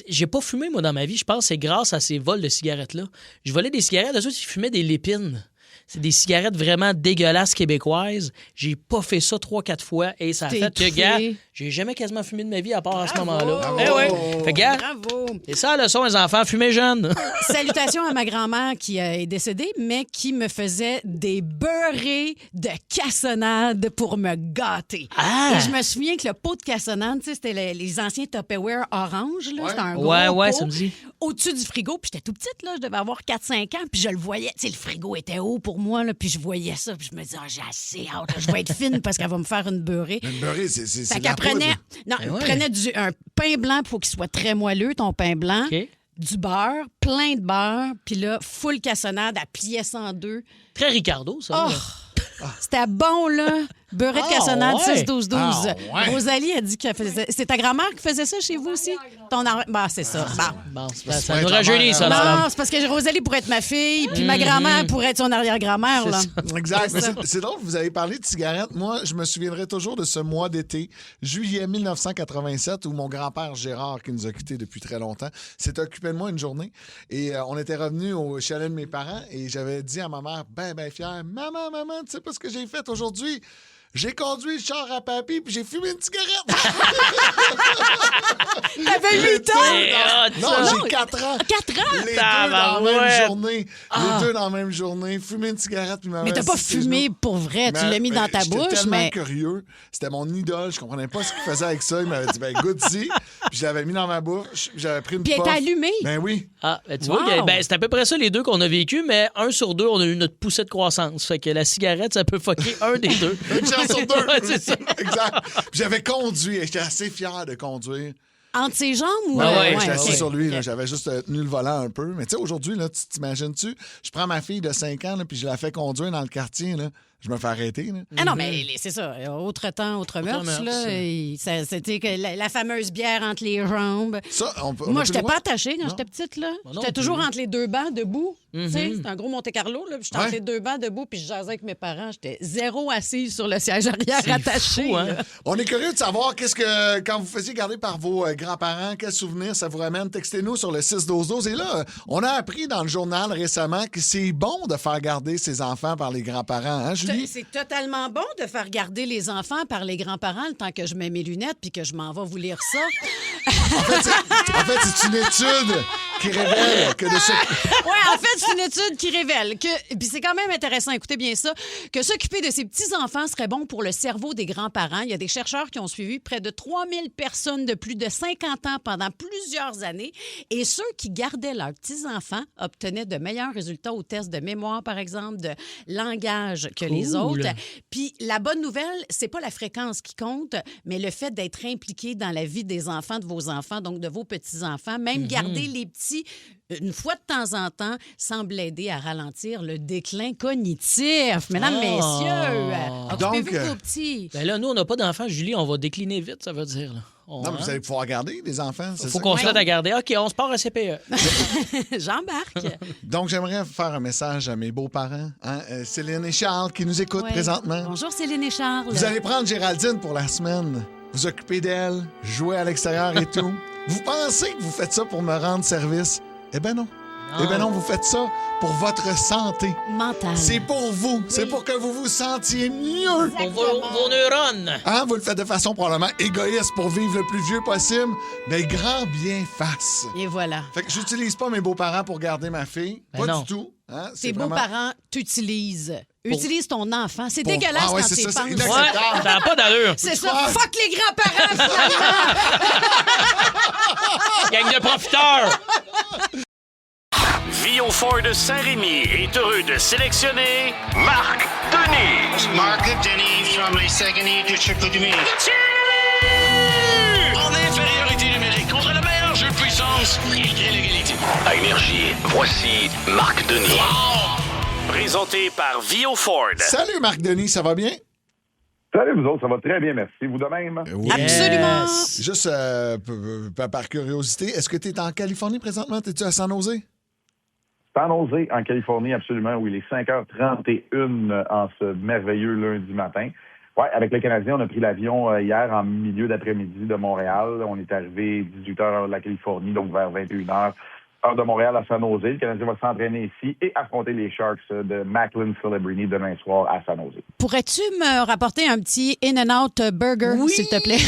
j'ai pas fumé, moi, dans ma vie. Je pense que c'est grâce à ces vols de cigarettes-là. Je volais des cigarettes. Eux autres, ils fumaient des lépines. C'est des cigarettes vraiment dégueulasses québécoises. J'ai pas fait ça 3-4 fois et ça a fait que, gars, J'ai jamais quasiment fumé de ma vie à part à ce moment-là. Bravo! Eh ouais. Fait que, gars, Bravo! c'est ça la leçon, les enfants, fumez jeunes. Salutations à ma grand-mère qui est décédée, mais qui me faisait des beurrés de cassonade pour me gâter. Ah! Et je me souviens que le pot de cassonade, tu sais, c'était les anciens Tupperware orange. Là. C'était un gros Ouais, pot ça me dit. au-dessus du frigo. Puis j'étais tout petite, là, je devais avoir 4-5 ans. Puis je le voyais. Tu sais, le frigo était haut pour moi. Là, puis je voyais ça. Puis je me disais, j'ai assez hâte. Là, je vais être fine parce qu'elle va me faire une beurrée. Une beurrée, c'est Fait de la qu'elle prenait, prenait un pain blanc, il faut qu'il soit très moelleux, ton pain blanc. OK. Du beurre, plein de beurre, puis là, full cassonade, elle pliait ça en deux. Très Ricardo, ça. Oh! C'était bon, là. Beurré de cassonade, ouais. 6-12-12. ouais. Rosalie a dit qu'elle faisait... C'est ta grand-mère qui faisait ça chez vous aussi? Bah, c'est ça. Bon, Bah. ça nous rajeunit, ça. Non, c'est parce que Rosalie pourrait être ma fille, puis ma grand-mère pourrait être son arrière-grand-mère. Là. Exact. Mais c'est drôle, vous avez parlé de cigarettes. Moi, je me souviendrai toujours de ce mois d'été, juillet 1987, où mon grand-père Gérard, qui nous a quittés depuis très longtemps, s'est occupé de moi une journée. Et on était revenus au chalet de mes parents et j'avais dit à ma mère, ben fière, maman, tu sais pas ce que j'ai fait aujourd'hui? J'ai conduit le char à papy puis j'ai fumé une cigarette. T'avais 8 ans? Non, j'ai 4 ans. 4 ans? Les deux dans la même journée. Les deux dans la même journée. Fumer une cigarette puis Mais t'as pas fumé pour vrai. Tu l'as mis dans ta bouche, J'étais tellement mais... curieux. C'était mon idole. Je comprenais pas ce qu'il faisait avec ça. Il m'avait dit, goûte-y. Puis je l'avais mis dans ma bouche. J'avais pris une Puis elle puff. était allumée. Ben oui. Ah, ben, tu vois, c'est à peu près ça les deux qu'on a vécu, mais 1 sur 2, on a eu notre poussée de croissance. Fait que la cigarette, ça peut fucker un des deux. Une chance sur 2. Ouais, c'est ça. Exact. Puis j'avais conduit. J'étais assez fier de conduire. Entre ses jambes ou... J'étais assis sur lui. Là, j'avais juste tenu le volant un peu. Mais tu sais, aujourd'hui, là, tu t'imagines-tu? Je prends ma fille de 5 ans là, puis je la fais conduire dans le quartier. Là. Je me fais arrêter. Là. Ah non, mais c'est ça. Autre temps, autre mœurs. Là, c'était la fameuse bière entre les jambes. Ça, moi, j'étais pas attachée quand j'étais petite. Là. non J'étais toujours entre les deux bancs, debout. Mm-hmm. Tu sais, c'était un gros Monte-Carlo. Là, puis j'étais entre les deux bancs, debout, puis je jasais avec mes parents. J'étais zéro assise sur le siège arrière attaché. Fou, hein? On est curieux de savoir qu'est-ce que, quand vous faisiez garder par vos grands-parents, quels souvenirs ça vous ramène. Textez-nous sur le 6-12-12. Et là, on a appris dans le journal récemment que c'est bon de faire garder ses enfants par les grands-parents. Hein, Julie? C'est totalement bon de faire garder les enfants par les grands-parents le temps que je mets mes lunettes puis que je m'en vais vous lire ça. En fait, c'est une étude qui révèle que de ce... Oui, en fait, c'est une étude qui révèle que, puis c'est quand même intéressant, écoutez bien ça, que s'occuper de ses petits-enfants serait bon pour le cerveau des grands-parents. Il y a des chercheurs qui ont suivi près de 3000 personnes de plus de 50 ans pendant plusieurs années et ceux qui gardaient leurs petits-enfants obtenaient de meilleurs résultats aux tests de mémoire, par exemple, de langage que les autres. Puis la bonne nouvelle, c'est pas la fréquence qui compte, mais le fait d'être impliqué dans la vie des enfants, de vos enfants, donc de vos petits-enfants. Même garder les petits une fois de temps en temps semble aider à ralentir le déclin cognitif. Mesdames, messieurs, occupez-vous de vos petits. Ben là, nous, on n'a pas d'enfants, Julie, on va décliner vite, ça veut dire. Là. Non, mais vous allez pouvoir garder des enfants. Il faut qu'on se mette à garder. OK, on se part à CPE. J'embarque. Donc, j'aimerais faire un message à mes beaux-parents. Hein? Céline et Charles qui nous écoutent présentement. Bonjour, Céline et Charles. Vous allez prendre Géraldine pour la semaine. Vous occuper d'elle, jouer à l'extérieur et tout. Vous pensez que vous faites ça pour me rendre service? Eh ben non. Eh bien non, vous faites ça pour votre santé. Mentale. C'est pour vous. Oui. C'est pour que vous vous sentiez mieux. Pour vos neurones. Hein? Vous le faites de façon probablement égoïste pour vivre le plus vieux possible. Mais grand bien face. Et voilà. Fait que j'utilise pas mes beaux-parents pour garder ma fille. Pas du tout. Hein? Tes beaux-parents t'utilisent. Utilise ton enfant. C'est pour... dégueulasse quand tu y penses. Ouais, ça n'a pas d'allure. C'est ça. Fuck les grands-parents, finalement. Gang de profiteurs. Vio Ford Saint-Rémy est heureux de sélectionner Marc Denis. Marc Denis from the second to Chicoutimi. En infériorité numérique contre le meilleur jeu de puissance et l'égalité. À Énergie, voici Marc Denis. Présenté par Vio Ford. Salut Marc Denis, ça va bien? Salut vous autres, ça va très bien, merci. Vous de même? Oui. Absolument. Juste par curiosité, est-ce que tu es en Californie présentement? Es-tu à San Jose? San Jose, en Californie, absolument, où il est 5h31 en ce merveilleux lundi matin. Oui, avec les Canadiens, on a pris l'avion hier en milieu d'après-midi de Montréal. On est arrivé 18h de la Californie, donc vers 21h heure de Montréal à San Jose. Le Canadien va s'entraîner ici et affronter les Sharks de Macklin Celebrini demain soir à San Jose. Pourrais-tu me rapporter un petit In-N-Out Burger, s'il te plaît?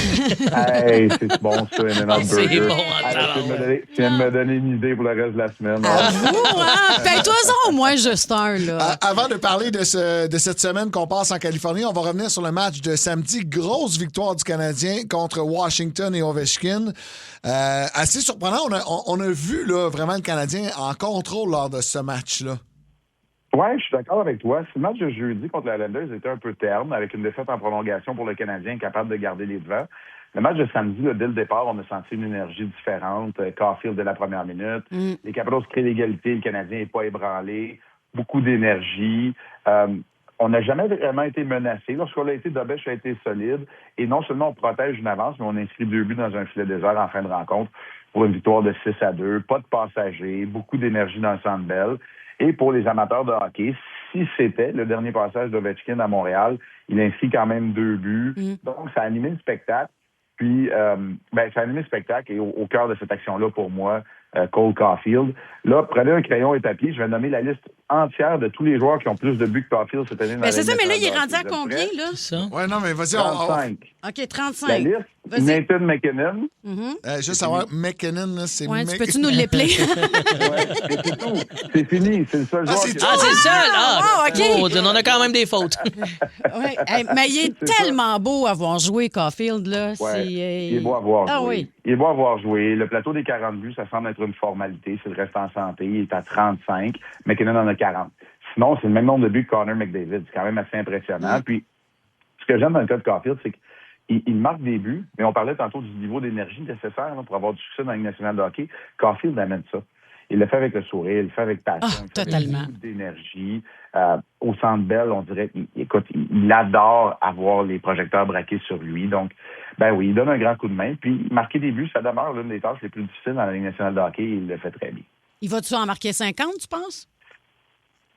Hey, c'est bon, ça, In-N-Out C'est Burger. bon, Tu viens de me donner une idée pour le reste de la semaine. Avoue, hein? Paye-toi-en au moins juste un, là. Avant de parler de cette semaine qu'on passe en Californie, on va revenir sur le match de samedi. Grosse victoire du Canadien contre Washington et Ovechkin. Assez surprenant. On a vu là, vraiment le Canadien en contrôle lors de ce match-là. Oui, je suis d'accord avec toi. Ce match de jeudi contre la Islanders était un peu terne, avec une défaite en prolongation pour le Canadien capable de garder les devants. Le match de samedi, là, dès le départ, on a senti une énergie différente. Caulfield dès la première minute. Les Capitals créent l'égalité, le Canadien n'est pas ébranlé. Beaucoup d'énergie. On n'a jamais vraiment été menacé. Lorsqu'on a été, Dobech a été solide. Et non seulement on protège une avance, mais on inscrit 2 buts dans un filet désert en fin de rencontre pour une victoire de 6-2. Pas de passagers, beaucoup d'énergie dans le Centre Bell. Et pour les amateurs de hockey, si c'était le dernier passage d'Ovechkin à Montréal, il inscrit quand même 2 buts. Donc, ça a animé le spectacle. Puis, ça a animé le spectacle. Et au cœur de cette action-là, pour moi, Cole Caulfield. Là, prenez un crayon et papier. Je vais nommer la liste entière de tous les joueurs qui ont plus de buts que Caulfield cette année. Mais c'est ça, mais là, il est rendu à combien, là? Ça. Ouais, non, mais vas-y. 35. OK, 35. La liste, Nathan McKinnon. Juste savoir, McKinnon, là, c'est... Ouais, tu peux-tu nous l'épeler? Et c'est tout. C'est fini. C'est le seul joueur c'est qui... tout? Ah, c'est le seul! Ah, OK. Oh, on a quand même des fautes. Ouais. Hey, mais il est tellement beau avoir joué Caulfield, là. Ouais. Il est beau à voir jouer. Oui. Il est beau à voir jouer. Le plateau des 40 buts, ça semble être une formalité. C'est le reste en santé. Il est à 35. McKinnon en a 40. Sinon, c'est le même nombre de buts que Connor McDavid. C'est quand même assez impressionnant. Puis, ce que j'aime dans le cas de Caulfield, c'est qu'il marque des buts, mais on parlait tantôt du niveau d'énergie nécessaire là, pour avoir du succès dans la Ligue nationale de hockey. Caulfield amène ça. Il le fait avec le sourire, il le fait avec passion, il le fait totalement. avec beaucoup d'énergie. Au Centre Bell, on dirait qu'il adore avoir les projecteurs braqués sur lui. Donc, ben oui, il donne un grand coup de main. Puis, marquer des buts, ça demeure l'une des tâches les plus difficiles dans la Ligue nationale de hockey et il le fait très bien. Il va-tu en marquer 50, tu penses?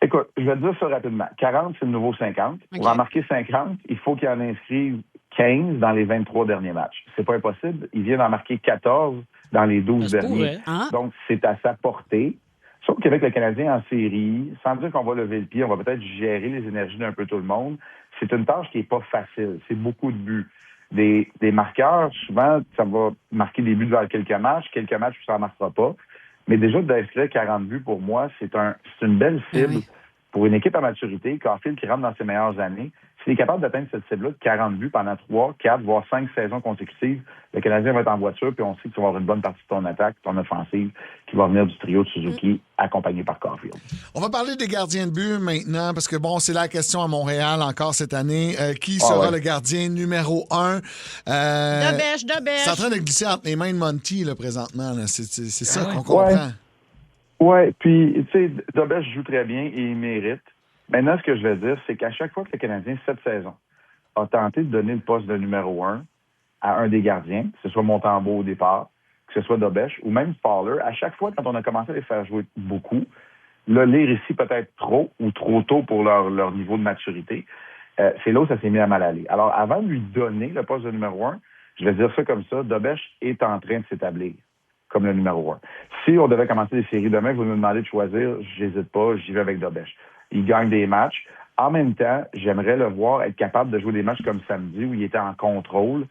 Écoute, je vais te dire ça rapidement. 40, c'est le nouveau 50. Okay. Pour en marquer 50, il faut qu'il en inscrive 15 dans les 23 derniers matchs. C'est pas impossible. Il vient d'en marquer 14 dans les 12 derniers. Donc, c'est à sa portée. Sauf qu'avec le Canadien en série, sans dire qu'on va lever le pied, on va peut-être gérer les énergies d'un peu tout le monde. C'est une tâche qui n'est pas facile. C'est beaucoup de buts. Des marqueurs, souvent, ça va marquer des buts dans quelques matchs, ça n'en marquera pas. Mais déjà, d'inscrire 40 buts, pour moi, c'est une belle cible pour une équipe à maturité. Caulfield qui rentre dans ses meilleures années. S'il est capable d'atteindre cette cible-là de 40 buts pendant 3, 4, voire 5 saisons consécutives, le Canadien va être en voiture, puis on sait que tu vas avoir une bonne partie de ton attaque, ton offensive, qui va venir du trio de Suzuki, accompagné par Caulfield. On va parler des gardiens de but maintenant, parce que bon, c'est la question à Montréal encore cette année. Qui sera le gardien numéro 1? Dobech. C'est en train de glisser entre les mains de Monty, là, présentement. Là. C'est ça qu'on comprend. Oui, puis, tu sais, Dobech joue très bien et il mérite. Maintenant, ce que je vais dire, c'est qu'à chaque fois que le Canadien, cette saison, a tenté de donner le poste de numéro 1 à un des gardiens, que ce soit Montembeault au départ, que ce soit Dobech ou même Fowler, à chaque fois, quand on a commencé à les faire jouer beaucoup, là, lire ici peut-être trop ou trop tôt pour leur niveau de maturité, c'est là où ça s'est mis à mal aller. Alors, avant de lui donner le poste de numéro 1, je vais dire ça comme ça, Dobech est en train de s'établir comme le numéro 1. Si on devait commencer les séries demain, vous me demandez de choisir, j'hésite pas, j'y vais avec Dobech. Il gagne des matchs. En même temps, j'aimerais le voir être capable de jouer des matchs comme samedi où il était en contrôle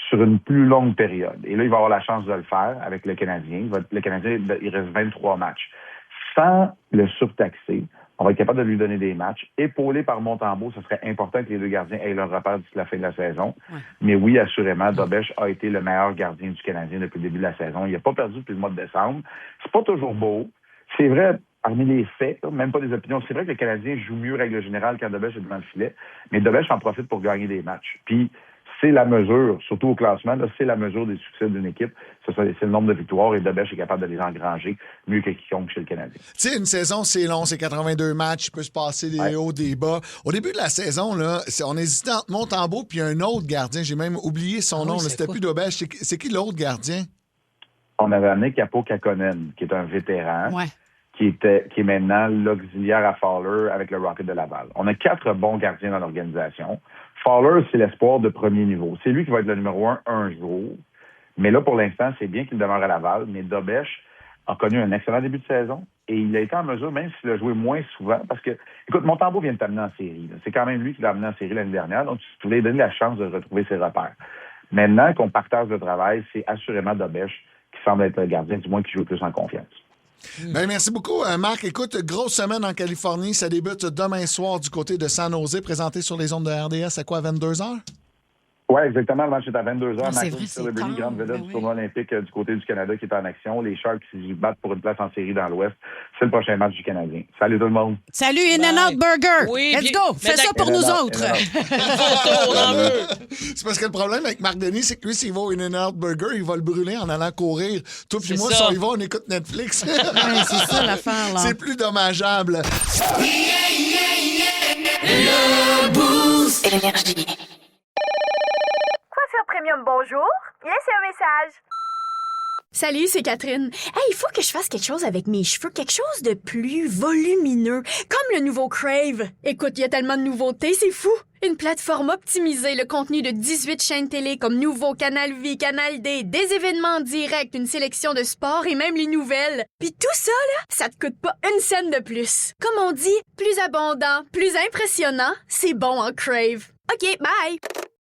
sur une plus longue période. Et là, il va avoir la chance de le faire avec le Canadien. Le Canadien, il reste 23 matchs. Sans le surtaxer, on va être capable de lui donner des matchs. Épaulé par Montembeault, ce serait important que les deux gardiens aient leur repère d'ici la fin de la saison. Ouais. Mais oui, assurément, Dobech a été le meilleur gardien du Canadien depuis le début de la saison. Il n'a pas perdu depuis le mois de décembre. C'est pas toujours beau. C'est vrai, parmi les faits, là, même pas des opinions, c'est vrai que le Canadien joue mieux, règle générale, quand Dobech est devant le filet. Mais Dobech en profite pour gagner des matchs. Puis, c'est la mesure, surtout au classement, là, c'est la mesure des succès d'une équipe. C'est le nombre de victoires et Dobech est capable de les engranger mieux que quiconque chez le Canadien. Tu sais, une saison, c'est long, c'est 82 matchs, il peut se passer des hauts, des bas. Au début de la saison, là, on hésitait entre Montembeault puis un autre gardien. J'ai même oublié son nom. Là, c'était plus Dobech. C'est qui l'autre gardien? On avait amené Capo Kakkonen, qui est un vétéran. Ouais. Qui est maintenant l'auxiliaire à Fowler avec le Rocket de Laval. On a 4 bons gardiens dans l'organisation. Fowler, c'est l'espoir de premier niveau. C'est lui qui va être le numéro 1 un jour. Mais là, pour l'instant, c'est bien qu'il demeure à Laval. Mais Dobech, a connu un excellent début de saison et il a été en mesure, même s'il a joué moins souvent, parce que, écoute, Montembeault vient de t'amener en série. Là. C'est quand même lui qui l'a amené en série l'année dernière, donc tu voulais lui donner la chance de retrouver ses repères. Maintenant qu'on partage le travail, c'est assurément Dobèche qui semble être le gardien, du moins qui joue le plus en confiance. Ben, merci beaucoup, Marc. Écoute, grosse semaine en Californie. Ça débute demain soir du côté de San Jose, présenté sur les ondes de RDS à quoi, 22h? Oui, exactement. Le match est à 22h. Ah, c'est Max vrai, c'est Celebrity, grande vedette du tournoi olympique du côté du Canada qui est en action. Les Sharks qui se battent pour une place en série dans l'Ouest. C'est le prochain match du Canadien. Salut tout le monde. Salut, In-N-Out Burger. Oui, Let's go. Fais ça pour nous autres. C'est parce que le problème avec Marc Denis, c'est que lui, s'il va au In-N-Out Burger, il va le brûler en allant courir. Toi puis moi, si on y va, on écoute Netflix. Ouais, c'est ça l'affaire, là. C'est plus dommageable. Le Boost Énergie. Coiffure Premium, bonjour. Laissez un message. Salut, c'est Catherine. Hey, il faut que je fasse quelque chose avec mes cheveux, quelque chose de plus volumineux, comme le nouveau Crave. Écoute, il y a tellement de nouveautés, c'est fou. Une plateforme optimisée, le contenu de 18 chaînes télé comme Nouveau, Canal Vie, Canal D, des événements directs, une sélection de sports et même les nouvelles. Puis tout ça, là, ça te coûte pas une scène de plus. Comme on dit, plus abondant, plus impressionnant, c'est bon en Crave. OK, bye!